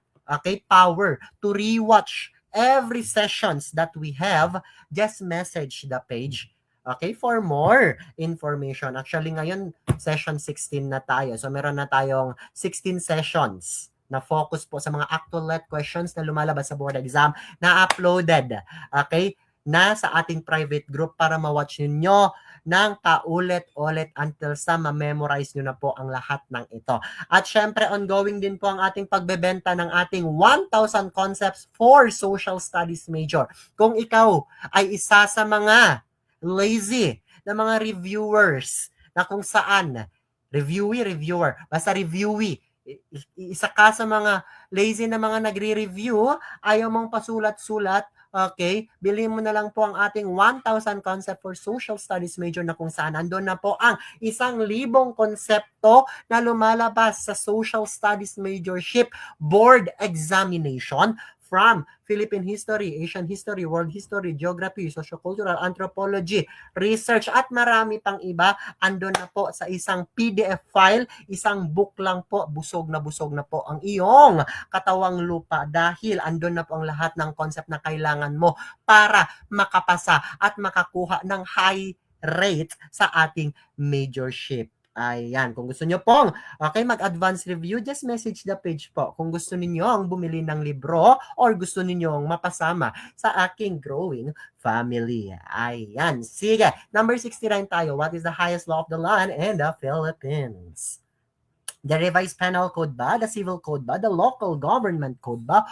power to rewatch every sessions that we have, just message the page. Okay, for more information. Actually, ngayon, session 16 na tayo. So, meron na tayong 16 sessions na focus po sa mga actual let questions na lumalabas sa board exam na uploaded. Okay? Na sa ating private group para ma-watch ninyo ng paulit-ulit until sa ma-memorize nyo na po ang lahat ng ito. At syempre, ongoing din po ang ating pagbebenta ng ating 1,000 concepts for social studies major. Kung ikaw ay isa sa mga lazy na mga reviewers na kung saan reviewer, basta reviewee, isa ka sa mga lazy na mga nagre-review, ayaw mong pasulat-sulat, okay, bilhin mo na lang po ang ating 1,000 concept for social studies major na kung saan andun na po ang 1,000 konsepto na lumalabas sa social studies majorship board examination from Philippine history, Asian history, world history, geography, sociocultural, anthropology, research, at marami pang iba. Andun na po sa isang PDF file, isang book lang po, busog na po ang iyong katawang lupa dahil andun na po ang lahat ng concept na kailangan mo para makapasa at makakuha ng high rate sa ating majorship. Ayan, kung gusto nyo pong mag-advance review, just message the page po. Kung gusto niyo ang bumili ng libro or gusto niyo mapasama sa aking growing family. Ayan, sige. Number 69 tayo. What is the highest law of the land in the Philippines? The Revised Penal Code ba? The Civil Code ba? The Local Government Code ba?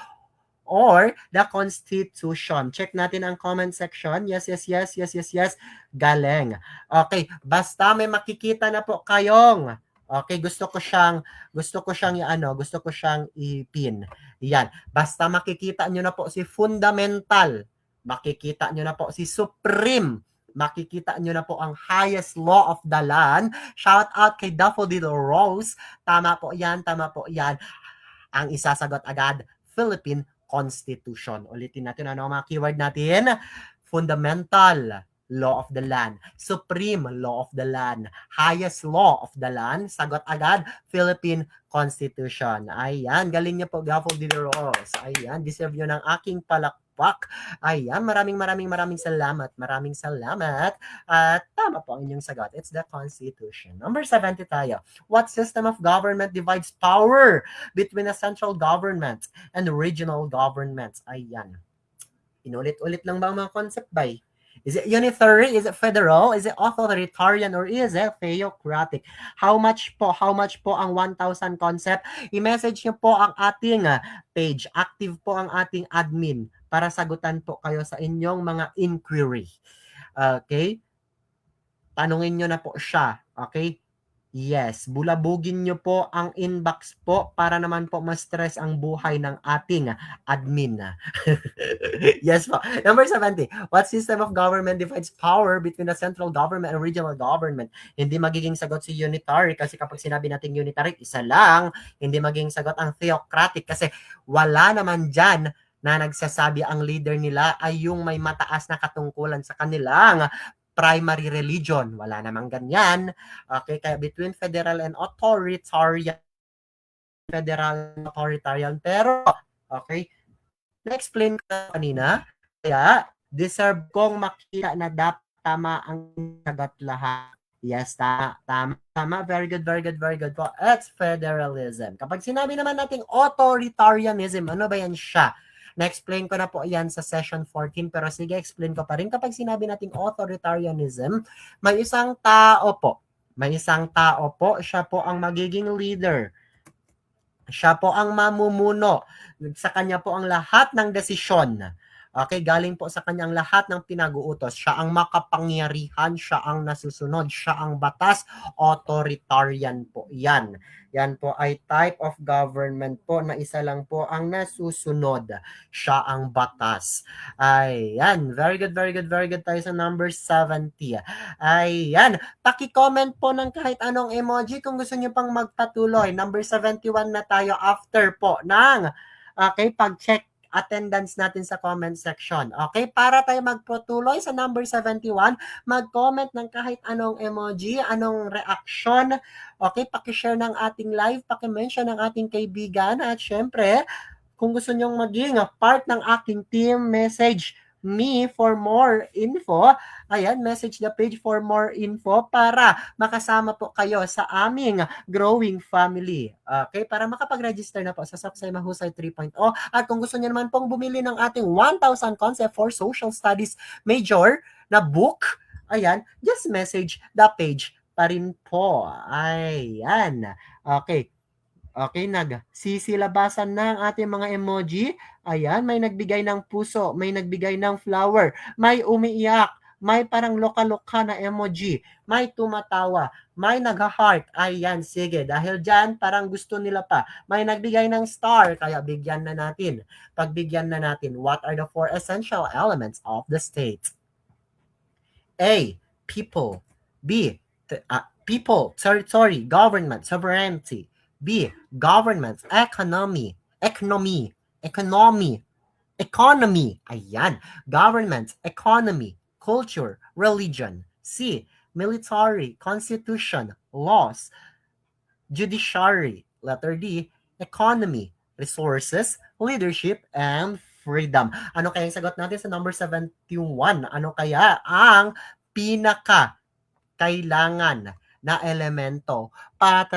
Or the Constitution. Check natin ang comment section. Yes. Galing. Okay, basta may makikita na po kayong gusto ko siyang i-pin. Yan. Basta makikita nyo na po si fundamental. Makikita nyo na po si supreme. Makikita nyo na po ang highest law of the land. Shout out kay Daffodil Rose. Tama po yan. Ang isasagot agad, Philippine Constitution. Ulitin natin ano ang mga keyword natin. Fundamental law of the land. Supreme law of the land. Highest law of the land. Sagot agad, Philippine Constitution. Ayan, galing niyo po, Gaffo de Rose. Ayan, deserve nyo ng aking palakpak. Ayan, maraming salamat. Maraming salamat. At tama po ang inyong sagot. It's the Constitution. Number 70 tayo. What system of government divides power between a central government and regional governments? Ayan. Inulit-ulit lang ba ang mga concept by? Is it unitary? Is it federal? Is it authoritarian? Or is it theocratic? How much po ang 1,000 concept? I-message niyo po ang ating page. Active po ang ating admin para sagutan po kayo sa inyong mga inquiry. Okay? Tanungin nyo na po siya. Okay? Yes, bulabugin nyo po ang inbox po para naman po ma-stress ang buhay ng ating admin. Yes po. Number 70. What system of government divides power between the central government and regional government? Hindi magiging sagot si unitary kasi kapag sinabi natin unitary, isa lang. Hindi magiging sagot ang theocratic kasi wala naman dyan na nagsasabi ang leader nila ay yung may mataas na katungkulan sa kanilang primary religion. Wala namang ganyan. Okay, kaya between federal and authoritarian, pero, okay, na-explain ko kanina, kaya deserve kong makita na dapat tama ang sagot lahat. Yes, tama. Very good po. It's federalism. Kapag sinabi naman nating authoritarianism, ano ba yan siya? Na-explain ko na po yan sa session 14, pero sige, explain ko pa rin. Kapag sinabi nating authoritarianism, may isang tao po. Siya po ang magiging leader. Siya po ang mamumuno. Sa kanya po ang lahat ng desisyon. Okay, galing po sa kanyang lahat ng pinag-uutos. Siya ang makapangyarihan, siya ang nasusunod, siya ang batas, authoritarian po yan. Yan po ay type of government po na isa lang po ang nasusunod. Siya ang batas. Ayan, very good tayo sa number 70. Ayan, paki-comment po ng kahit anong emoji kung gusto niyo pang magpatuloy. Number 71 na tayo after po ng pag-check attendance natin sa comment section. Okay, para tayo magpatuloy sa number 71, mag-comment ng kahit anong emoji, anong reaction. Okay, paki-share ng ating live, paki-mention ng ating kaibigan, at syempre, kung gusto nyong maging part ng aking team, message me for more info. Ayan, message the page for more info para makasama po kayo sa aming growing family. Okay, para makapag-register na po sa Saksay Mahusay 3.0. At kung gusto niyo naman pong bumili ng ating 1,000 Concept for Social Studies Major na book, ayan, just message the page pa rin po. Ayan. Okay. Okay, nagsisilabasan na ang ating mga emoji. Ayan, may nagbigay ng puso, may nagbigay ng flower, may umiiyak, may parang loka-loka na emoji, may tumatawa, may nag-heart. Ayan, sige, dahil dyan, parang gusto nila pa. May nagbigay ng star, kaya bigyan na natin. Pagbigyan na natin, what are the 4 essential elements of the state? A, people. B, people, territory, government, sovereignty. B, government, economy. Ayan. Government, economy, culture, religion. C, military, constitution, laws, judiciary. Letter D, economy, resources, leadership, and freedom. Ano kaya yung sagot natin sa number 71? Ano kaya ang pinaka kailangan na elemento para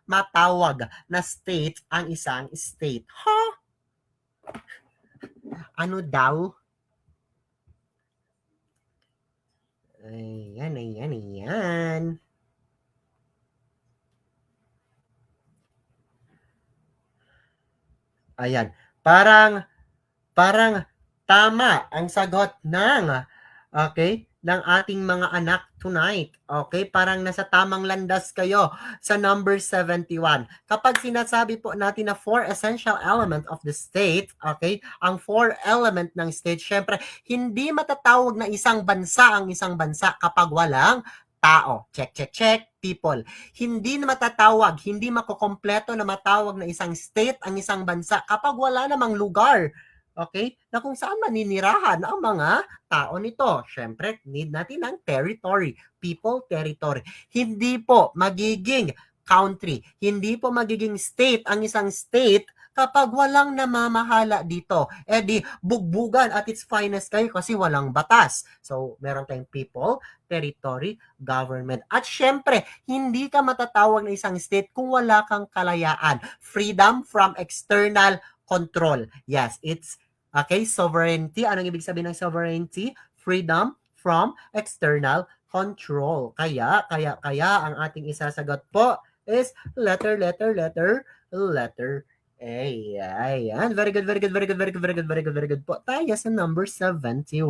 matawag na state ang isang state? Ano daw? Ayan. Ayan. Parang tama ang sagot ng ating mga anak tonight. Okay? Parang nasa tamang landas kayo sa number 71. Kapag sinasabi po natin na 4 essential element of the state, okay? Ang 4 element ng state, syempre, hindi matatawag na isang bansa ang isang bansa kapag walang tao. Check. People. Hindi na matatawag, hindi makukompleto na matawag na isang state ang isang bansa kapag wala namang lugar. Okay? Na kung saan maninirahan ang mga tao nito. Syempre, need natin ng territory. People, territory. Hindi po magiging country. Hindi po magiging state ang isang state kapag walang namamahala dito. Di bugbugan at its finest kayo kasi walang batas. So, meron tayong people, territory, government. At syempre, hindi ka matatawag na isang state kung wala kang kalayaan. Freedom from external control. Yes, it's sovereignty. Anong ibig sabihin ng sovereignty? Freedom from external control. Kaya ang ating isasagot po is letter Ayan. Very good, very good, very good, very good, very good, very good, very good po. Tayo sa number 71.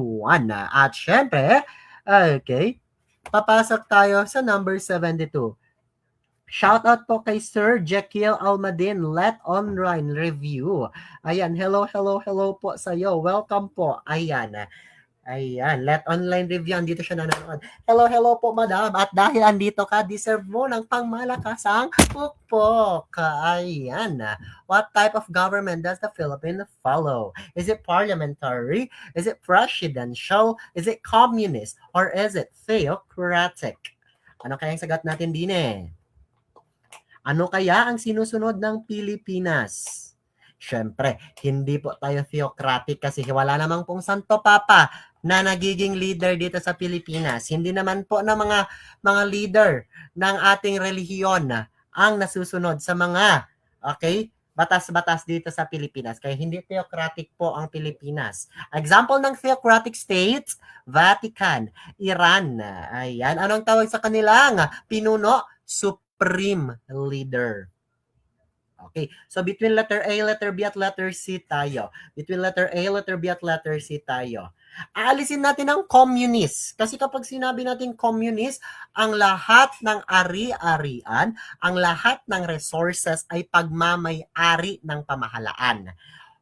At syempre, okay, papasok tayo sa number 72. Shoutout po kay Sir Jekyll Almadin, Let Online Review. Ayan, hello, hello, hello po sa iyo. Welcome po. Ayan, Let Online Review, andito siya nanonood. Hello, hello po, madam. At dahil andito ka, deserve mo ng pangmalakasang pukpok. Ayan. What type of government does the Philippines follow? Is it parliamentary? Is it presidential? Is it communist? Or is it theocratic? Ano kayang sagot natin din eh? Ano kaya ang sinusunod ng Pilipinas? Siyempre, hindi po tayo theocratic kasi wala namang pong Santo Papa na nagiging leader dito sa Pilipinas. Hindi naman po na mga leader ng ating relihiyon ang nasusunod sa mga batas-batas dito sa Pilipinas. Kaya hindi theocratic po ang Pilipinas. Example ng theocratic states, Vatican, Iran. Ayan, anong tawag sa kanilang pinuno? Supreme leader. Okay. So between letter A, letter B, at letter C tayo. Between letter A, letter B, at letter C tayo. Aalisin natin ang communist. Kasi kapag sinabi natin communist, ang lahat ng ari-arian, ang lahat ng resources ay pagmamay-ari ng pamahalaan.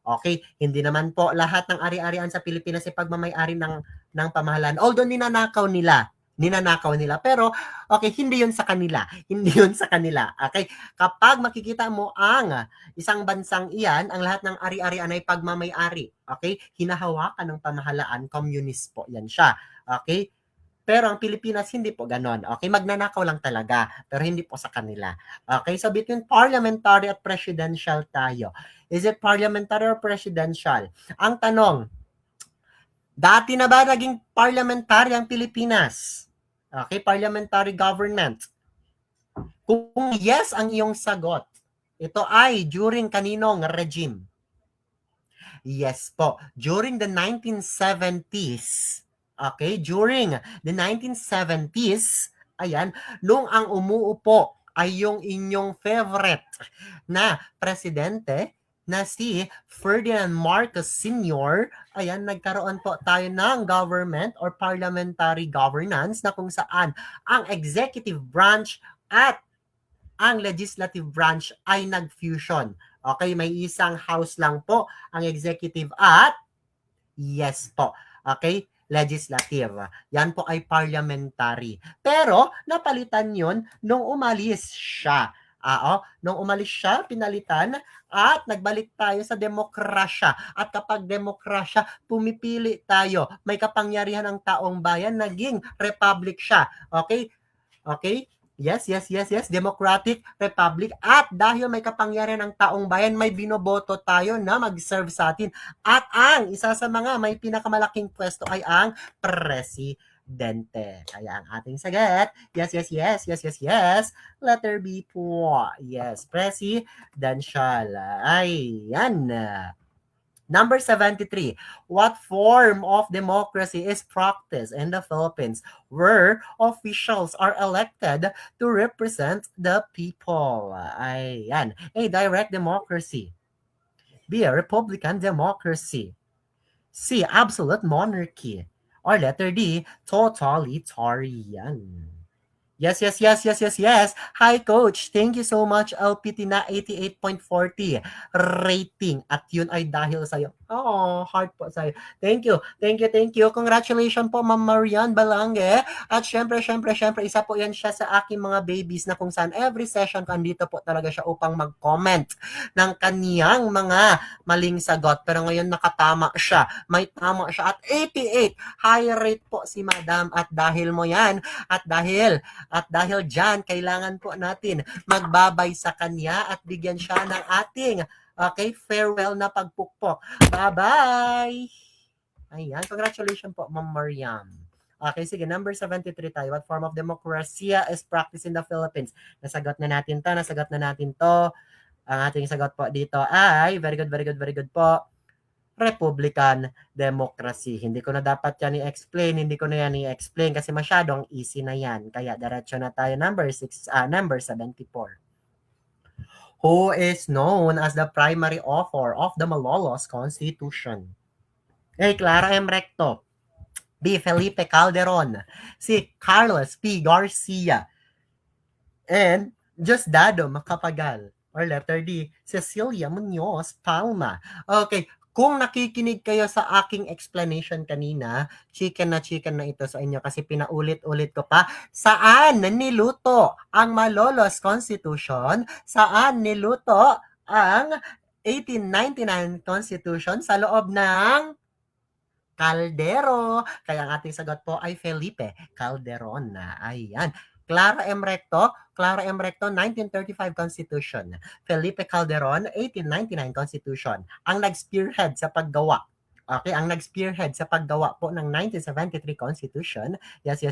Okay? Hindi naman po lahat ng ari-arian sa Pilipinas ay pagmamay-ari ng pamahalaan. Although ninanakaw nila. Pero, okay, hindi yun sa kanila. Hindi yun sa kanila. Okay? Kapag makikita mo ang isang bansang iyan, ang lahat ng ari-arian ay pagmamay-ari. Okay? Hinahawakan ng pamahalaan, communist po yan siya. Okay? Pero ang Pilipinas, hindi po ganon. Okay? Magnanakaw lang talaga. Pero hindi po sa kanila. Okay? So, between parliamentary at presidential tayo. Is it parliamentary or presidential? Ang tanong, dati na ba naging parliamentary ang Pilipinas? Okay, parliamentary government. Kung yes ang iyong sagot, ito ay during kaninong regime? Yes po, during the 1970s. Okay, during the 1970s, ayan, nung ang umuupo ay yung inyong favorite na presidente, na si Ferdinand Marcos Sr., ayan, nagkaroon po tayo ng government or parliamentary governance na kung saan ang executive branch at ang legislative branch ay nag-fusion. Okay, may isang house lang po ang executive at yes po. Okay, legislative. Yan po ay parliamentary. Pero napalitan yon nung umalis siya. Nung umalis siya, pinalitan at nagbalik tayo sa demokrasya. At kapag demokrasya, pumipili tayo. May kapangyarihan ng taong bayan, naging republic siya. Okay? Okay? Yes. Democratic Republic. At dahil may kapangyarihan ng taong bayan, may binoboto tayo na mag-serve sa atin. At ang isa sa mga may pinakamalaking pwesto ay ang presidente. Kaya ang ating sagot, yes. Letter B po. Yes, presidential. Ayan. Number 73, what form of democracy is practiced in the Philippines where officials are elected to represent the people? Ayan. A, direct democracy. B, a republican democracy. C, absolute monarchy. Or letter D, totalitarian. Yes. Hi, Coach. Thank you so much, LPT na 88.40 rating. At yun ay dahil sa'yo. Heart po sa'yo. Thank you. Congratulations po, Ma'am Marian Balange. At syempre, isa po yan siya sa aking mga babies na kung saan every session andito po talaga siya upang mag-comment ng kaniyang mga maling sagot. Pero ngayon nakatama siya. May tama siya. At 88. High rate po si Madam. At dahil mo yan, at dahil dyan, kailangan po natin magbabay sa kanya at bigyan siya ng ating farewell na pagpukpok. Bye-bye! Ayan, congratulations po, Ma'am Mariam. Okay, sige, number 73 tayo. What form of democracy is practiced in the Philippines? Nasagot na natin to. Ang ating sagot po dito ay, very good po, Republican democracy. Hindi ko na dapat yan i-explain kasi masyadong easy na yan. Kaya diretso na tayo number 74. who is known as the primary author of the Malolos Constitution? A. Clara M. Recto. B. Felipe Calderon. C. Carlos P. Garcia. And Diosdado Macapagal. Or letter D, Cecilia Muñoz Palma. Okay, kung nakikinig kayo sa aking explanation kanina, chicken na ito sa inyo kasi pinaulit-ulit ko pa. Saan niluto ang Malolos Constitution? Saan niluto ang 1899 Constitution? Sa loob ng Caldero. Kaya ang ating sagot po ay Felipe Calderon. Ayan. Clara M. Recto, 1935 Constitution. Felipe Calderon, 1899 Constitution. Ang nag-spearhead sa paggawa. Okay, ang nag-spearhead sa paggawa po ng 1973 Constitution. Yes.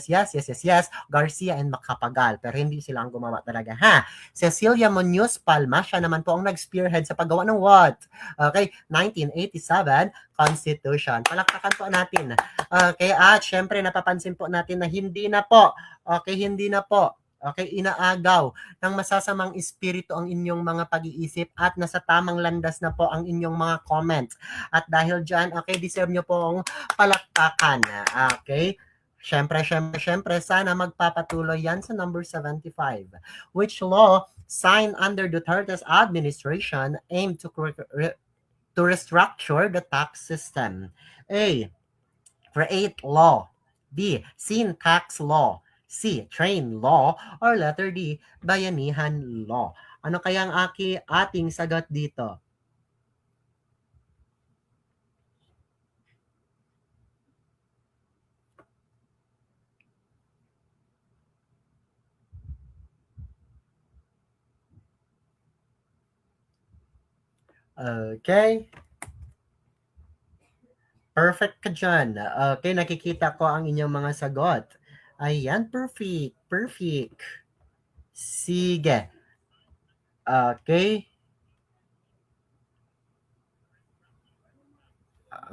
Garcia and Macapagal. Pero hindi sila ang gumawa talaga, ha? Cecilia Muñoz Palma, siya naman po ang nag-spearhead sa paggawa ng what? Okay, 1987 Constitution. Palakpakan po natin. Okay, at syempre napapansin po natin na hindi na po, inaagaw ng masasamang espiritu ang inyong mga pag-iisip at nasa tamang landas na po ang inyong mga comments. At dahil dyan, okay, deserve nyo pong palakpakan. Okay? Syempre, sana magpapatuloy yan sa number 75. Which law signed under Duterte's administration aimed to restructure the tax system? A. Create law. B. Sin tax law. C. Train law. Or letter D. Bayanihan law. Ano kaya ang ating sagot dito? Okay. Perfect ka dyan. Okay, nakikita ko ang inyong mga sagot. Ayan, perfect. Sige. Okay.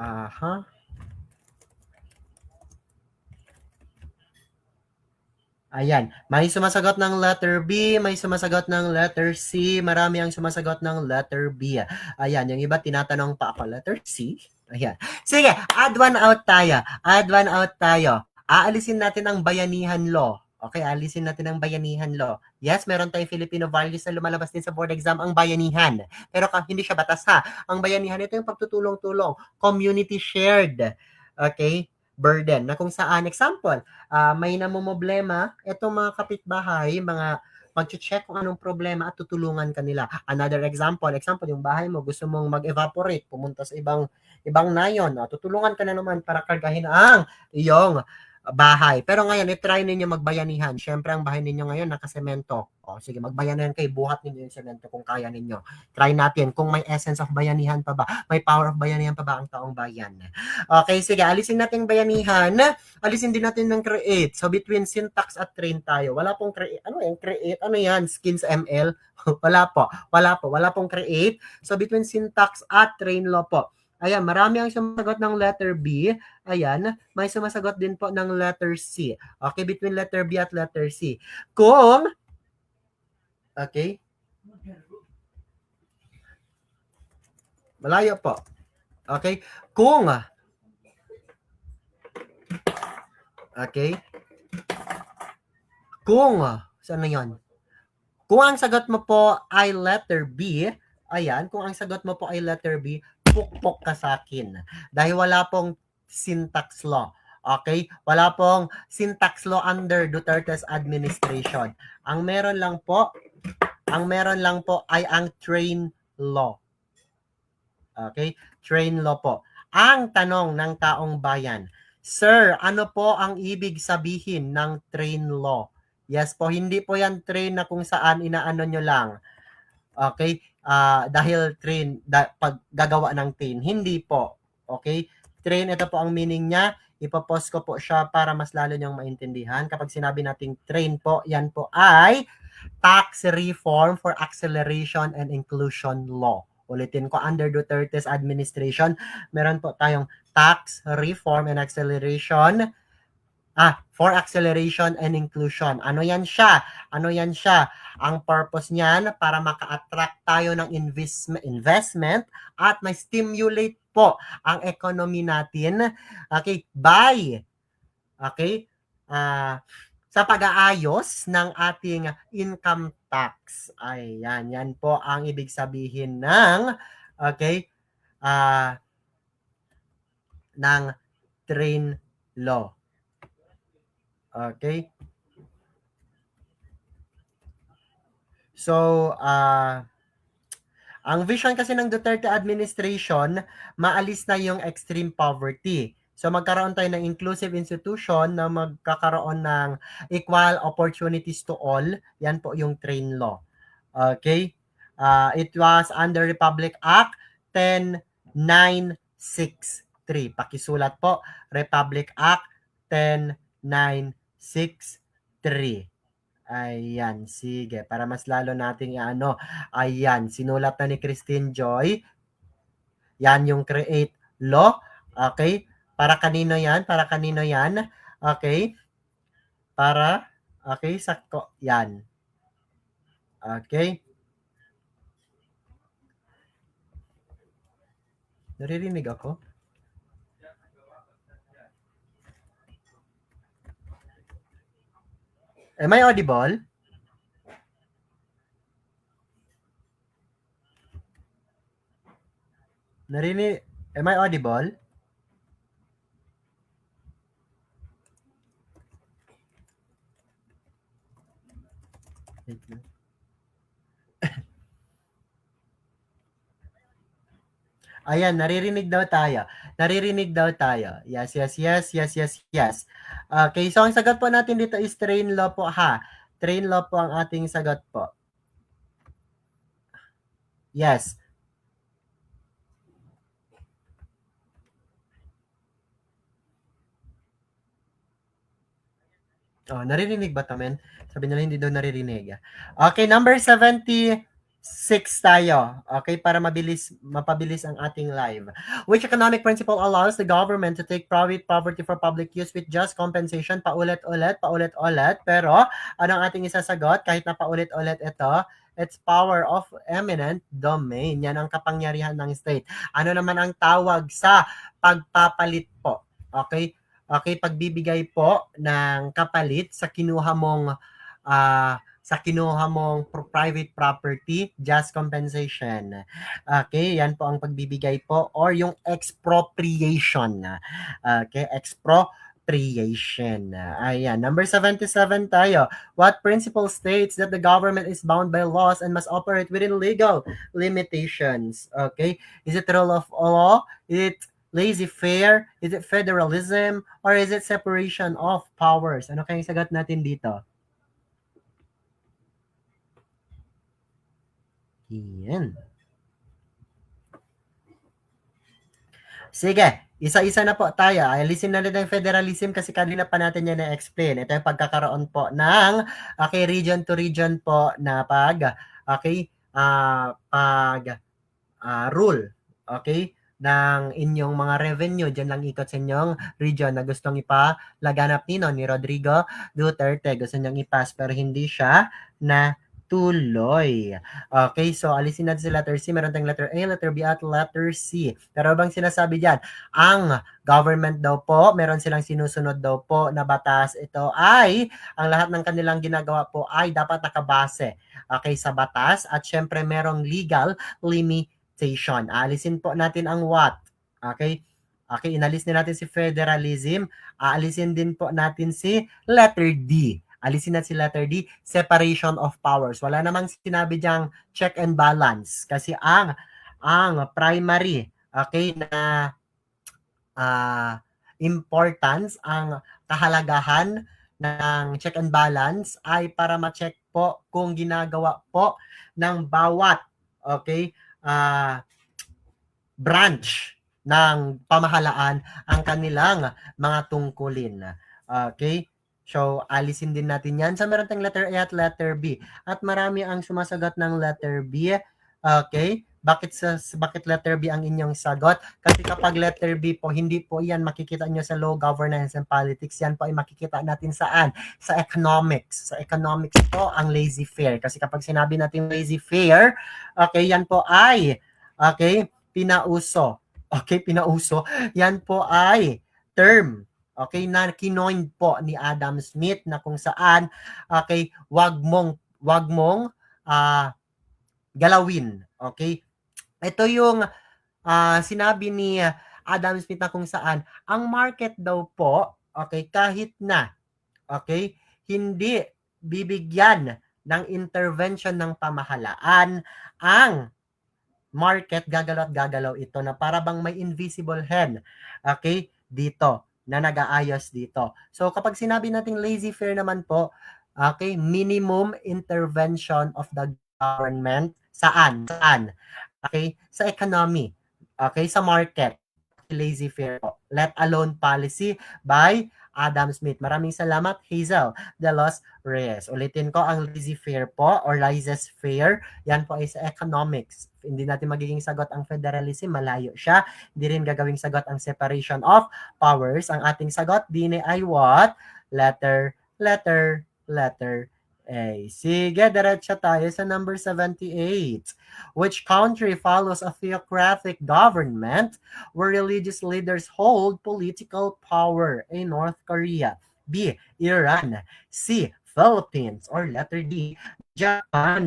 Aha. Ayan, may sumasagot ng letter B, may sumasagot ng letter C, marami ang sumasagot ng letter B. Ayan, yung iba tinatanong pa ako, letter C? Ayan. Sige, add one out tayo. Aalisin natin ang bayanihan law. Okay, alisin natin ang bayanihan law. Yes, meron tayong Filipino values na lumalabas din sa board exam, ang bayanihan. Pero hindi siya batas, ha. Ang bayanihan, ito yung pagtutulong-tulong. Community shared. Okay? Burden. Na kung saan, example, may namumblema, itong mga kapitbahay, mga mag-check kung anong problema at tutulungan kanila. Another example, yung bahay mo, gusto mong mag-evaporate, pumunta sa ibang nayon, tutulungan ka na naman para kargahin ang iyong bahay. Pero ngayon, i-try ninyo magbayanihan. Siyempre, ang bahay ninyo ngayon nakasemento. O, sige, magbayanihan kayo, buhat ninyo yung semento kung kaya ninyo. Try natin kung may essence of bayanihan pa ba, may power of bayanihan pa ba ang taong bayan. Okay, sige, alisin natin bayanihan. Alisin din natin ng create. So, between syntax at train tayo. Wala pong create. Ano yan? Create? Ano yan? Skins ML? Wala pong create. So, between syntax at train law po. Ayan, marami ang sumasagot ng letter B. Ayan, may sumasagot din po ng letter C. Okay, between letter B at letter C. Kung, okay, malayo po. Okay, kung, okay, kung, saan na yun? Kung ang sagot mo po ay letter B, ayan, kung ang sagot mo po ay letter B, pukpok ka sa akin. Dahil wala pong syntax law. Okay? Wala pong syntax law under Duterte's administration. Ang meron lang po ay ang train law. Okay? Train law po. Ang tanong ng taong bayan, Sir, ano po ang ibig sabihin ng train law? Yes po, hindi po yan train na kung saan inaano nyo lang. Okay? Dahil train, pag gagawa ng train. Hindi po. Okay? Train, ito po ang meaning niya. Ipopost ko po siya para mas lalo niyang maintindihan. Kapag sinabi nating train po, yan po ay Tax Reform for Acceleration and Inclusion Law. Ulitin ko, under Duterte's administration, meron po tayong Tax Reform and Acceleration for acceleration and inclusion. Ano yan siya? Ano yan siya? Ang purpose niyan para maka-attract tayo ng investment at may stimulate po ang economy natin, okay, by, okay, sa pag-aayos ng ating income tax. Ayan, yan po ang ibig sabihin ng, okay, ng train law. Okay? So, ang vision kasi ng Duterte administration, maalis na yung extreme poverty. So magkaroon tayo ng inclusive institution na magkakaroon ng equal opportunities to all. Yan po yung train law. Okay? It was under Republic Act 10963. Pakisulat po, Republic Act 10963. Ayan, sige. Para mas lalo nating ano. Ayan, sinulat na ni Christine Joy. Yan yung create law. Okay? Para kanino yan? Para kanino yan? Okay? Para, okay, yan. Okay? Naririnig ako? Am I audible? Narinig, am I audible? Ayan, naririnig daw tayo. Naririnig daw tayo. Yes, yes, yes, yes, yes, yes. Okay, so ang sagot po natin dito is train law po ha. Train law po ang ating sagot po. Yes. Oh, naririnig ba tamen? Sabi nila hindi daw naririnig. Okay, number 76 tayo. Okay, para mapabilis ang ating live. Which economic principle allows the government to take private property for public use with just compensation? Paulit-ulit. Pero, anong ating isasagot? Kahit na paulit-ulit ito, it's power of eminent domain. Yan ang kapangyarihan ng state. Ano naman ang tawag sa pagpapalit po? Okay? Okay, pagbibigay po ng kapalit sa kinuha mong private property, just compensation. Okay, yan po ang pagbibigay po or yung expropriation. Okay, expropriation. Ayan, number 77 tayo. What principle states that the government is bound by laws and must operate within legal limitations? Okay, is it rule of law? Is it laissez-faire? Is it federalism? Or is it separation of powers? Ano kayang sagot natin dito? Yan. Sige, isa-isa na po tayo. Alisin na rin ang federalism kasi kanina pa natin yan na-explain. Ito yung pagkakaroon po ng region to region po na rule. Okay? Ng inyong mga revenue, dyan lang ikot sa inyong region na gustong ipalaganap ni Rodrigo Duterte. Gusto niyang ipas pero hindi siya na tuloy. Okay, so alisin natin si letter C. Meron tayong letter A, letter B, at letter C. Pero bang sinasabi dyan? Ang government daw po, meron silang sinusunod daw po na batas. Ito ay, ang lahat ng kanilang ginagawa po ay dapat nakabase, okay, sa batas at syempre merong legal limitation. Alisin po natin ang what? Okay? Okay, inalis din natin si federalism. Aalisin din po natin si letter D. Alisin natin si letter D, separation of powers. Wala namang sinabi diyang check and balance. Kasi ang primary, okay, na importance, ang kahalagahan ng check and balance ay para ma-check po kung ginagawa po ng bawat, okay, branch ng pamahalaan ang kanilang mga tungkulin. Okay? So, alisin din natin yan. So, meron tayong letter A at letter B. At marami ang sumasagot ng letter B. Okay? Bakit letter B ang inyong sagot? Kasi kapag letter B po, hindi po yan makikita nyo sa law, governance, and politics. Yan po ay makikita natin saan? Sa economics. Sa economics po ang laissez-faire. Kasi kapag sinabi natin laissez-faire, okay, yan po ay, okay, pinauso. Okay, pinauso. Yan po ay term. Okay, na kinoined po ni Adam Smith na kung saan, okay, wag mong galawin. Okay? Ito yung sinabi ni Adam Smith na kung saan ang market daw po, okay, kahit na, okay, hindi bibigyan ng intervention ng pamahalaan, ang market gagalaw at gagalaw ito na para bang may invisible hand, okay, dito na nag-aayos dito. So kapag sinabi nating laissez-faire naman po, okay, minimum intervention of the government saan? Okay, sa economy, okay, sa market, laissez-faire po. Let alone policy by Adam Smith. Maraming salamat, Hazel de los Reyes. Ulitin ko, ang laissez-faire po or laissez-faire, yan po ay sa economics. Hindi natin magiging sagot ang federalism, malayo siya. Hindi rin gagawing sagot ang separation of powers. Ang ating sagot din ay what? Letter A. Sige, diretso tayo sa number 78. Which country follows a theocratic government where religious leaders hold political power? A. North Korea. B. Iran. C. Philippines. Or letter D. Japan.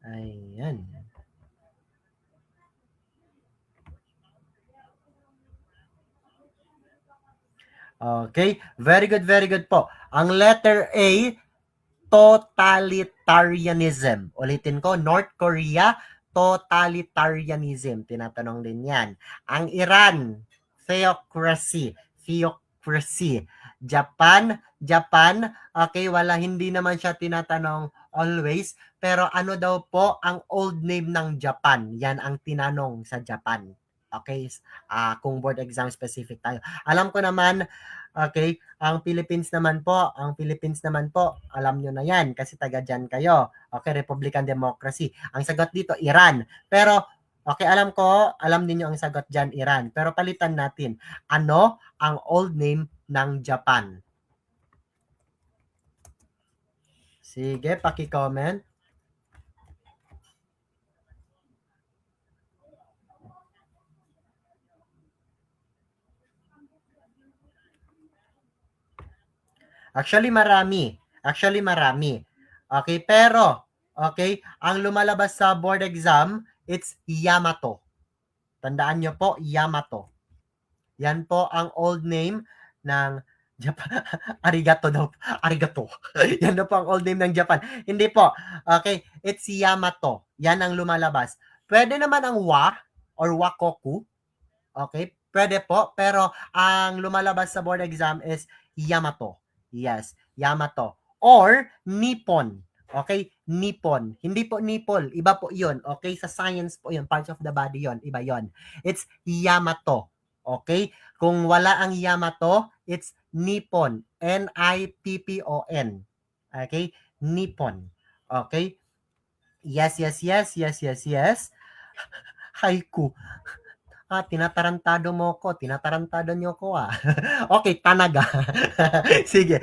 Ayan. Okay, very good po. Ang letter A, totalitarianism. Ulitin ko, North Korea, totalitarianism. Tinatanong din yan. Ang Iran, theocracy. Japan, okay, hindi naman siya tinatanong always, pero ano daw po ang old name ng Japan? Yan ang tinanong sa Japan. Okay, kung board exam specific tayo. Alam ko naman, okay, ang Philippines naman po, alam nyo na yan kasi taga dyan kayo. Okay, Republican Democracy. Ang sagot dito, Iran. Pero, okay, alam niyo ang sagot dyan, Iran. Pero palitan natin, ano ang old name ng Japan? Sige, paki-comment. Actually, marami. Okay, pero, okay, ang lumalabas sa board exam, it's Yamato. Tandaan nyo po, Yamato. Yan po ang old name ng Japan. Arigato daw. Arigato. Yan na po ang old name ng Japan. Hindi po. Okay, it's Yamato. Yan ang lumalabas. Pwede naman ang wa or wakoku. Okay, pwede po. Pero ang lumalabas sa board exam is Yamato. Yes, Yamato. Or Nippon. Okay, Nippon. Hindi po Nipple. Iba po yun. Okay, sa science po yun. Parts of the body yun. Iba yun. It's Yamato. Okay? Kung wala ang Yamato, it's Nippon. Nippon. Okay? Nippon. Okay? Yes. Haiku. Tinatarantado mo ko. Tinatarantado niyo ko Okay, Tanaga. sige.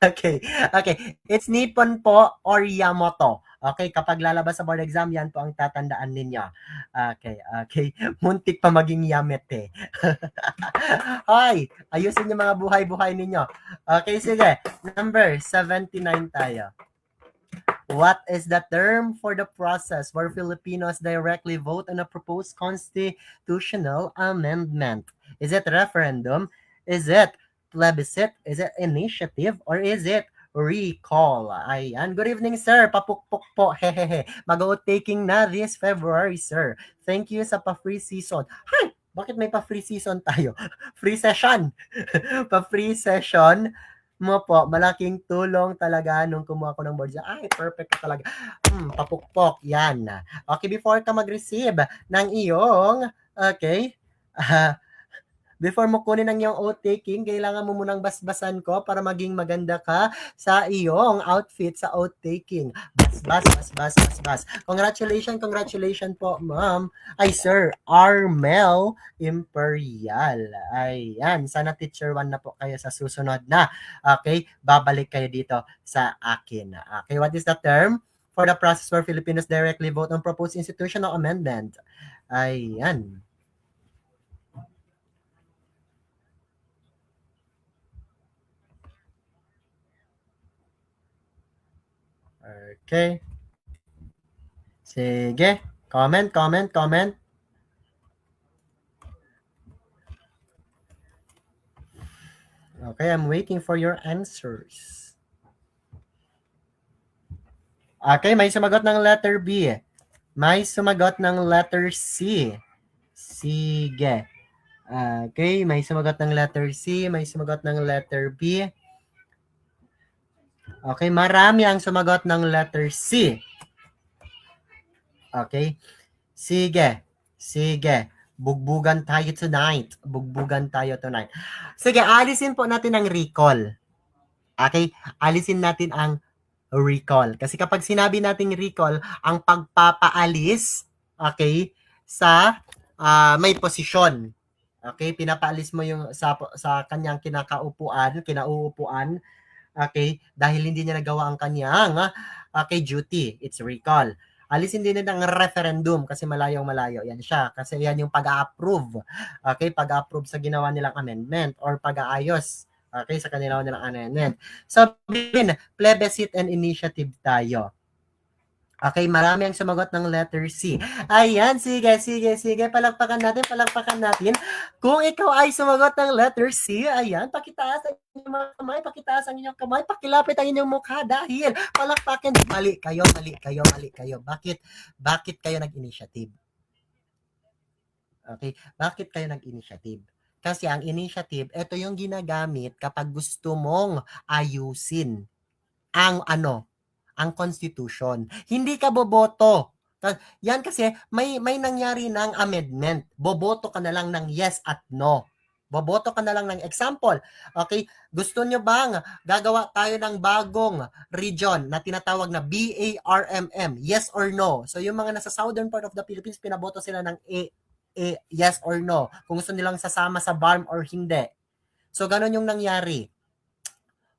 Okay. It's Nippon po or Yamato. Okay, kapag lalabas sa board exam, yan po ang tatandaan ninyo. Okay. Muntik pa maging Yamete. Hoy, ayusin yung mga buhay-buhay ninyo. Okay, sige. Number 79 tayo. What is the term for the process where Filipinos directly vote on a proposed constitutional amendment? Is it referendum? Is it plebiscite? Is it initiative? Or is it recall? Ayan. Good evening, sir. Papukpok po. Hehehe. Mag-vote taking na this February, sir. Thank you sa pa-free season. Hi! Bakit may pa-free season tayo? Free session. Pa-free session mo po, malaking tulong talaga nung kumuha ko ng board. Ay, perfect ka talaga. Papukpok, yan. Okay, before ka mag-receive ng iyong, okay, Before mo kunin ang iyong oath-taking, kailangan mo munang basbasan ko para maging maganda ka sa iyong outfit sa oath-taking. Bas. Congratulations po, ma'am. Ay, sir, Armel Imperial. Ayan, sana teacher 1 na po kayo sa susunod na. Okay, babalik kayo dito sa akin. Okay, what is the term for the process where Filipinos directly vote on proposed institutional amendment? Ayan. Okay. Sige. Comment. Okay, I'm waiting for your answers. Okay, may sumagot ng letter B. May sumagot ng letter C. Sige. Okay, may sumagot ng letter C, may sumagot ng letter B. Okay, marami ang sumagot ng letter C. Okay? Sige. Bugbugan tayo tonight. Sige, alisin po natin ang recall. Okay? Alisin natin ang recall. Kasi kapag sinabi nating recall, ang pagpapaalis, okay, sa may posisyon. Okay, pinapaalis mo yung sa kanyang kinauupuan, okay, dahil hindi niya nagawa ang kanyang duty. It's recall. Alisin din ang referendum kasi malayong-malayo. Yan siya. Kasi yan yung pag-approve. Okay, pag-approve sa ginawa nilang amendment or pag-aayos. Okay, sa kanila nilang amendment. Sabihin, plebiscite and initiative tayo. Okay, marami ang sumagot ng letter C. Ayan, sige. Palakpakan natin. Kung ikaw ay sumagot ng letter C, ayan, pakitaas ang inyong kamay, pakilapit ang inyong mukha dahil palakpakan, mali kayo. Bakit kayo nag-initiative? Okay, bakit kayo nag-initiative? Kasi ang initiative, ito yung ginagamit kapag gusto mong ayusin ang ang constitution. Hindi ka boboto. Yan kasi may nangyari ng amendment. Boboto ka na lang ng yes at no. Boboto ka na lang ng example. Okay? Gusto nyo bang gagawa tayo ng bagong region na tinatawag na BARMM? Yes or no? So yung mga nasa southern part of the Philippines, pinaboto sila ng yes or no. Kung gusto nilang sasama sa BARM or hindi. So ganun yung nangyari.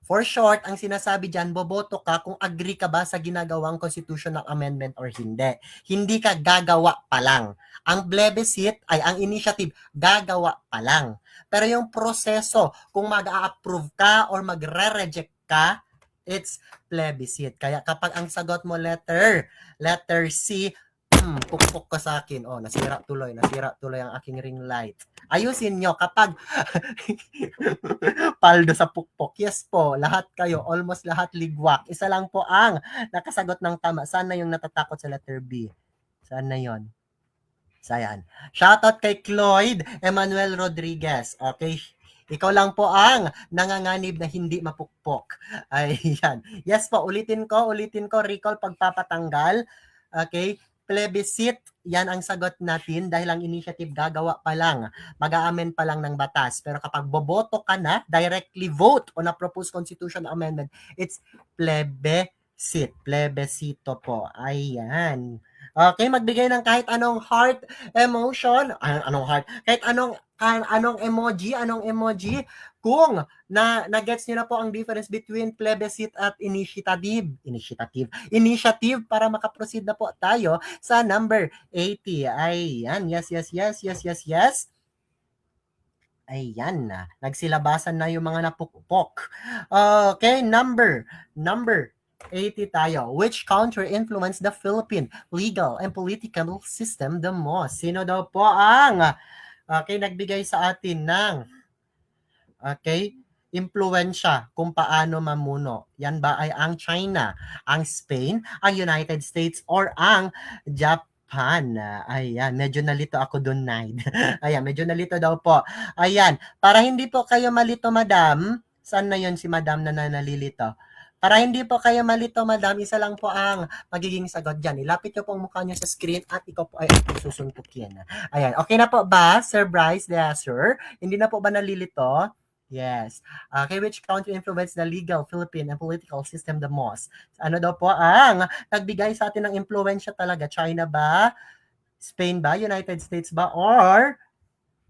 For short, ang sinasabi dyan, boboto ka kung agree ka ba sa ginagawang constitutional amendment or hindi. Hindi ka gagawa pa lang. Ang plebiscite ay ang initiative, gagawa pa lang. Pero yung proseso, kung mag-a-approve ka or magre-reject ka, it's plebiscite. Kaya kapag ang sagot mo letter C, pukpok ka sa akin. Oh, nasira tuloy ang aking ring light. Ayusin nyo kapag paldo sa pukpok. Yes po, lahat kayo, almost lahat ligwak. Isa lang po ang nakasagot ng tama. Saan na yung natatakot sa letter B? Saan na yon? Sayan. Shoutout kay Cloyd Emmanuel Rodriguez. Okay? Ikaw lang po ang nanganganib na hindi mapukpok. Ayan. Yes po, ulitin ko, recall pagpapatanggal. Okay? Plebiscite, yan ang sagot natin dahil ang initiative gagawa pa lang, mag-a-amend pa lang ng batas. Pero kapag boboto ka na, directly vote on a proposed constitutional amendment, it's plebiscite. Plebiscito po. Ayan. Okay, magbigay ng kahit anong heart emotion, kahit anong emoji, kung na-gets niyo na po ang difference between plebiscite at initiative para makaproceed na po tayo sa number 80. Ayan, yes. Ayan na, nagsilabasan na yung mga napukpok. Okay, number 80 tayo. Which country influenced the Philippine legal and political system the most? Sino daw po ang nagbigay sa atin ng impluwensya kung paano mamuno? Yan ba ay ang China, ang Spain, ang United States, or ang Japan? Ayan, medyo nalito ako doon, Naid. Ayan, medyo nalito daw po. Ayan, para hindi po kayo malito, madam. Saan na yon si madam na nalilito? Para hindi po kayo malito, madam, isa lang po ang magiging sagot dyan. Ilapit nyo po ang mukha nyo sa screen at ikaw po ay susuntukin. Ayan. Okay na po ba, Sir Bryce? Yeah, sir. Hindi na po ba nalilito? Yes. Okay, which country influenced the legal Philippine and political system the most? Ano daw po ang nagbigay sa atin ng impluensya talaga? China ba? Spain ba? United States ba? Or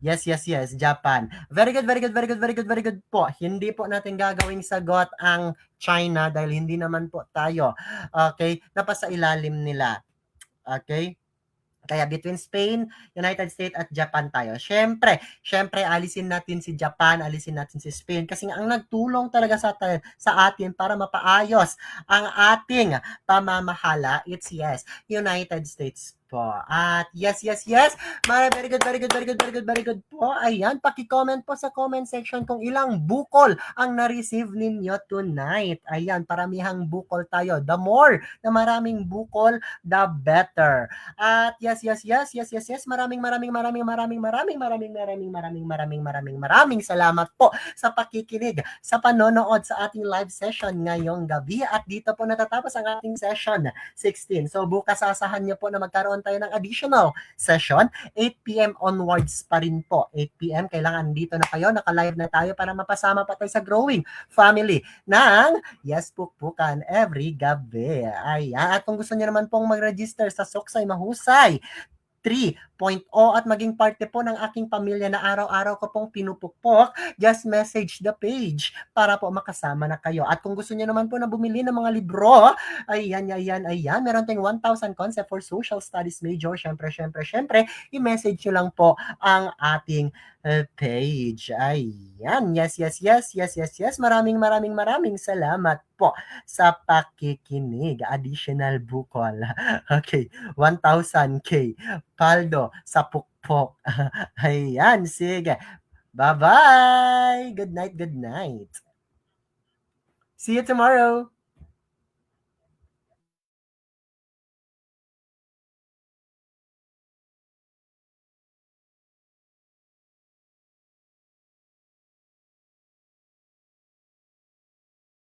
yes, yes, yes, Japan. Very good, very good, very good, very good, very good po. Hindi po natin gagawing sagot ang China dahil hindi naman po tayo, okay, napasa ilalim nila. Okay? Kaya between Spain, United States at Japan tayo. Syempre alisin natin si Japan, alisin natin si Spain kasi nga ang nagtulong talaga sa atin para mapaayos ang ating pamamahala. It's yes, United States po. At yes, yes, yes. Very good, very good, very good, very good, very good po. Ayan, paki-comment po sa comment section kung ilang bukol ang na-receive ninyo tonight. Ayan, paramihang bukol tayo. The more na maraming bukol, the better. At yes, yes, yes, yes, yes, yes. Maraming salamat po sa pakikinig, sa panonood sa ating live session ngayong gabi. At dito po natatapos ang ating session 16. So bukas asahan niyo po na magkaroon tayo ng additional session. 8 p.m. onwards pa rin po. 8 p.m. kailangan dito na kayo, naka-live na tayo para mapasama pa tayo sa growing family ng Yes Pukpukan every gabi. Ayan. At kung gusto niyo naman pong mag-register sa Suksay Mahusay 3.0 at maging parte po ng aking pamilya na araw-araw ko pong pinupukpok, just message the page para po makasama na kayo. At kung gusto niyo naman po na bumili ng mga libro, ayan, meron tayong 1,000 concept for social studies major. Syempre, i-message nyo lang po ang ating page. Ayan, yes. Maraming salamat po sa pakikinig. Additional bukol. Okay, 1,000K. Paldo sa pukpok. Ayan, sige. Bye-bye! Good night. See you tomorrow!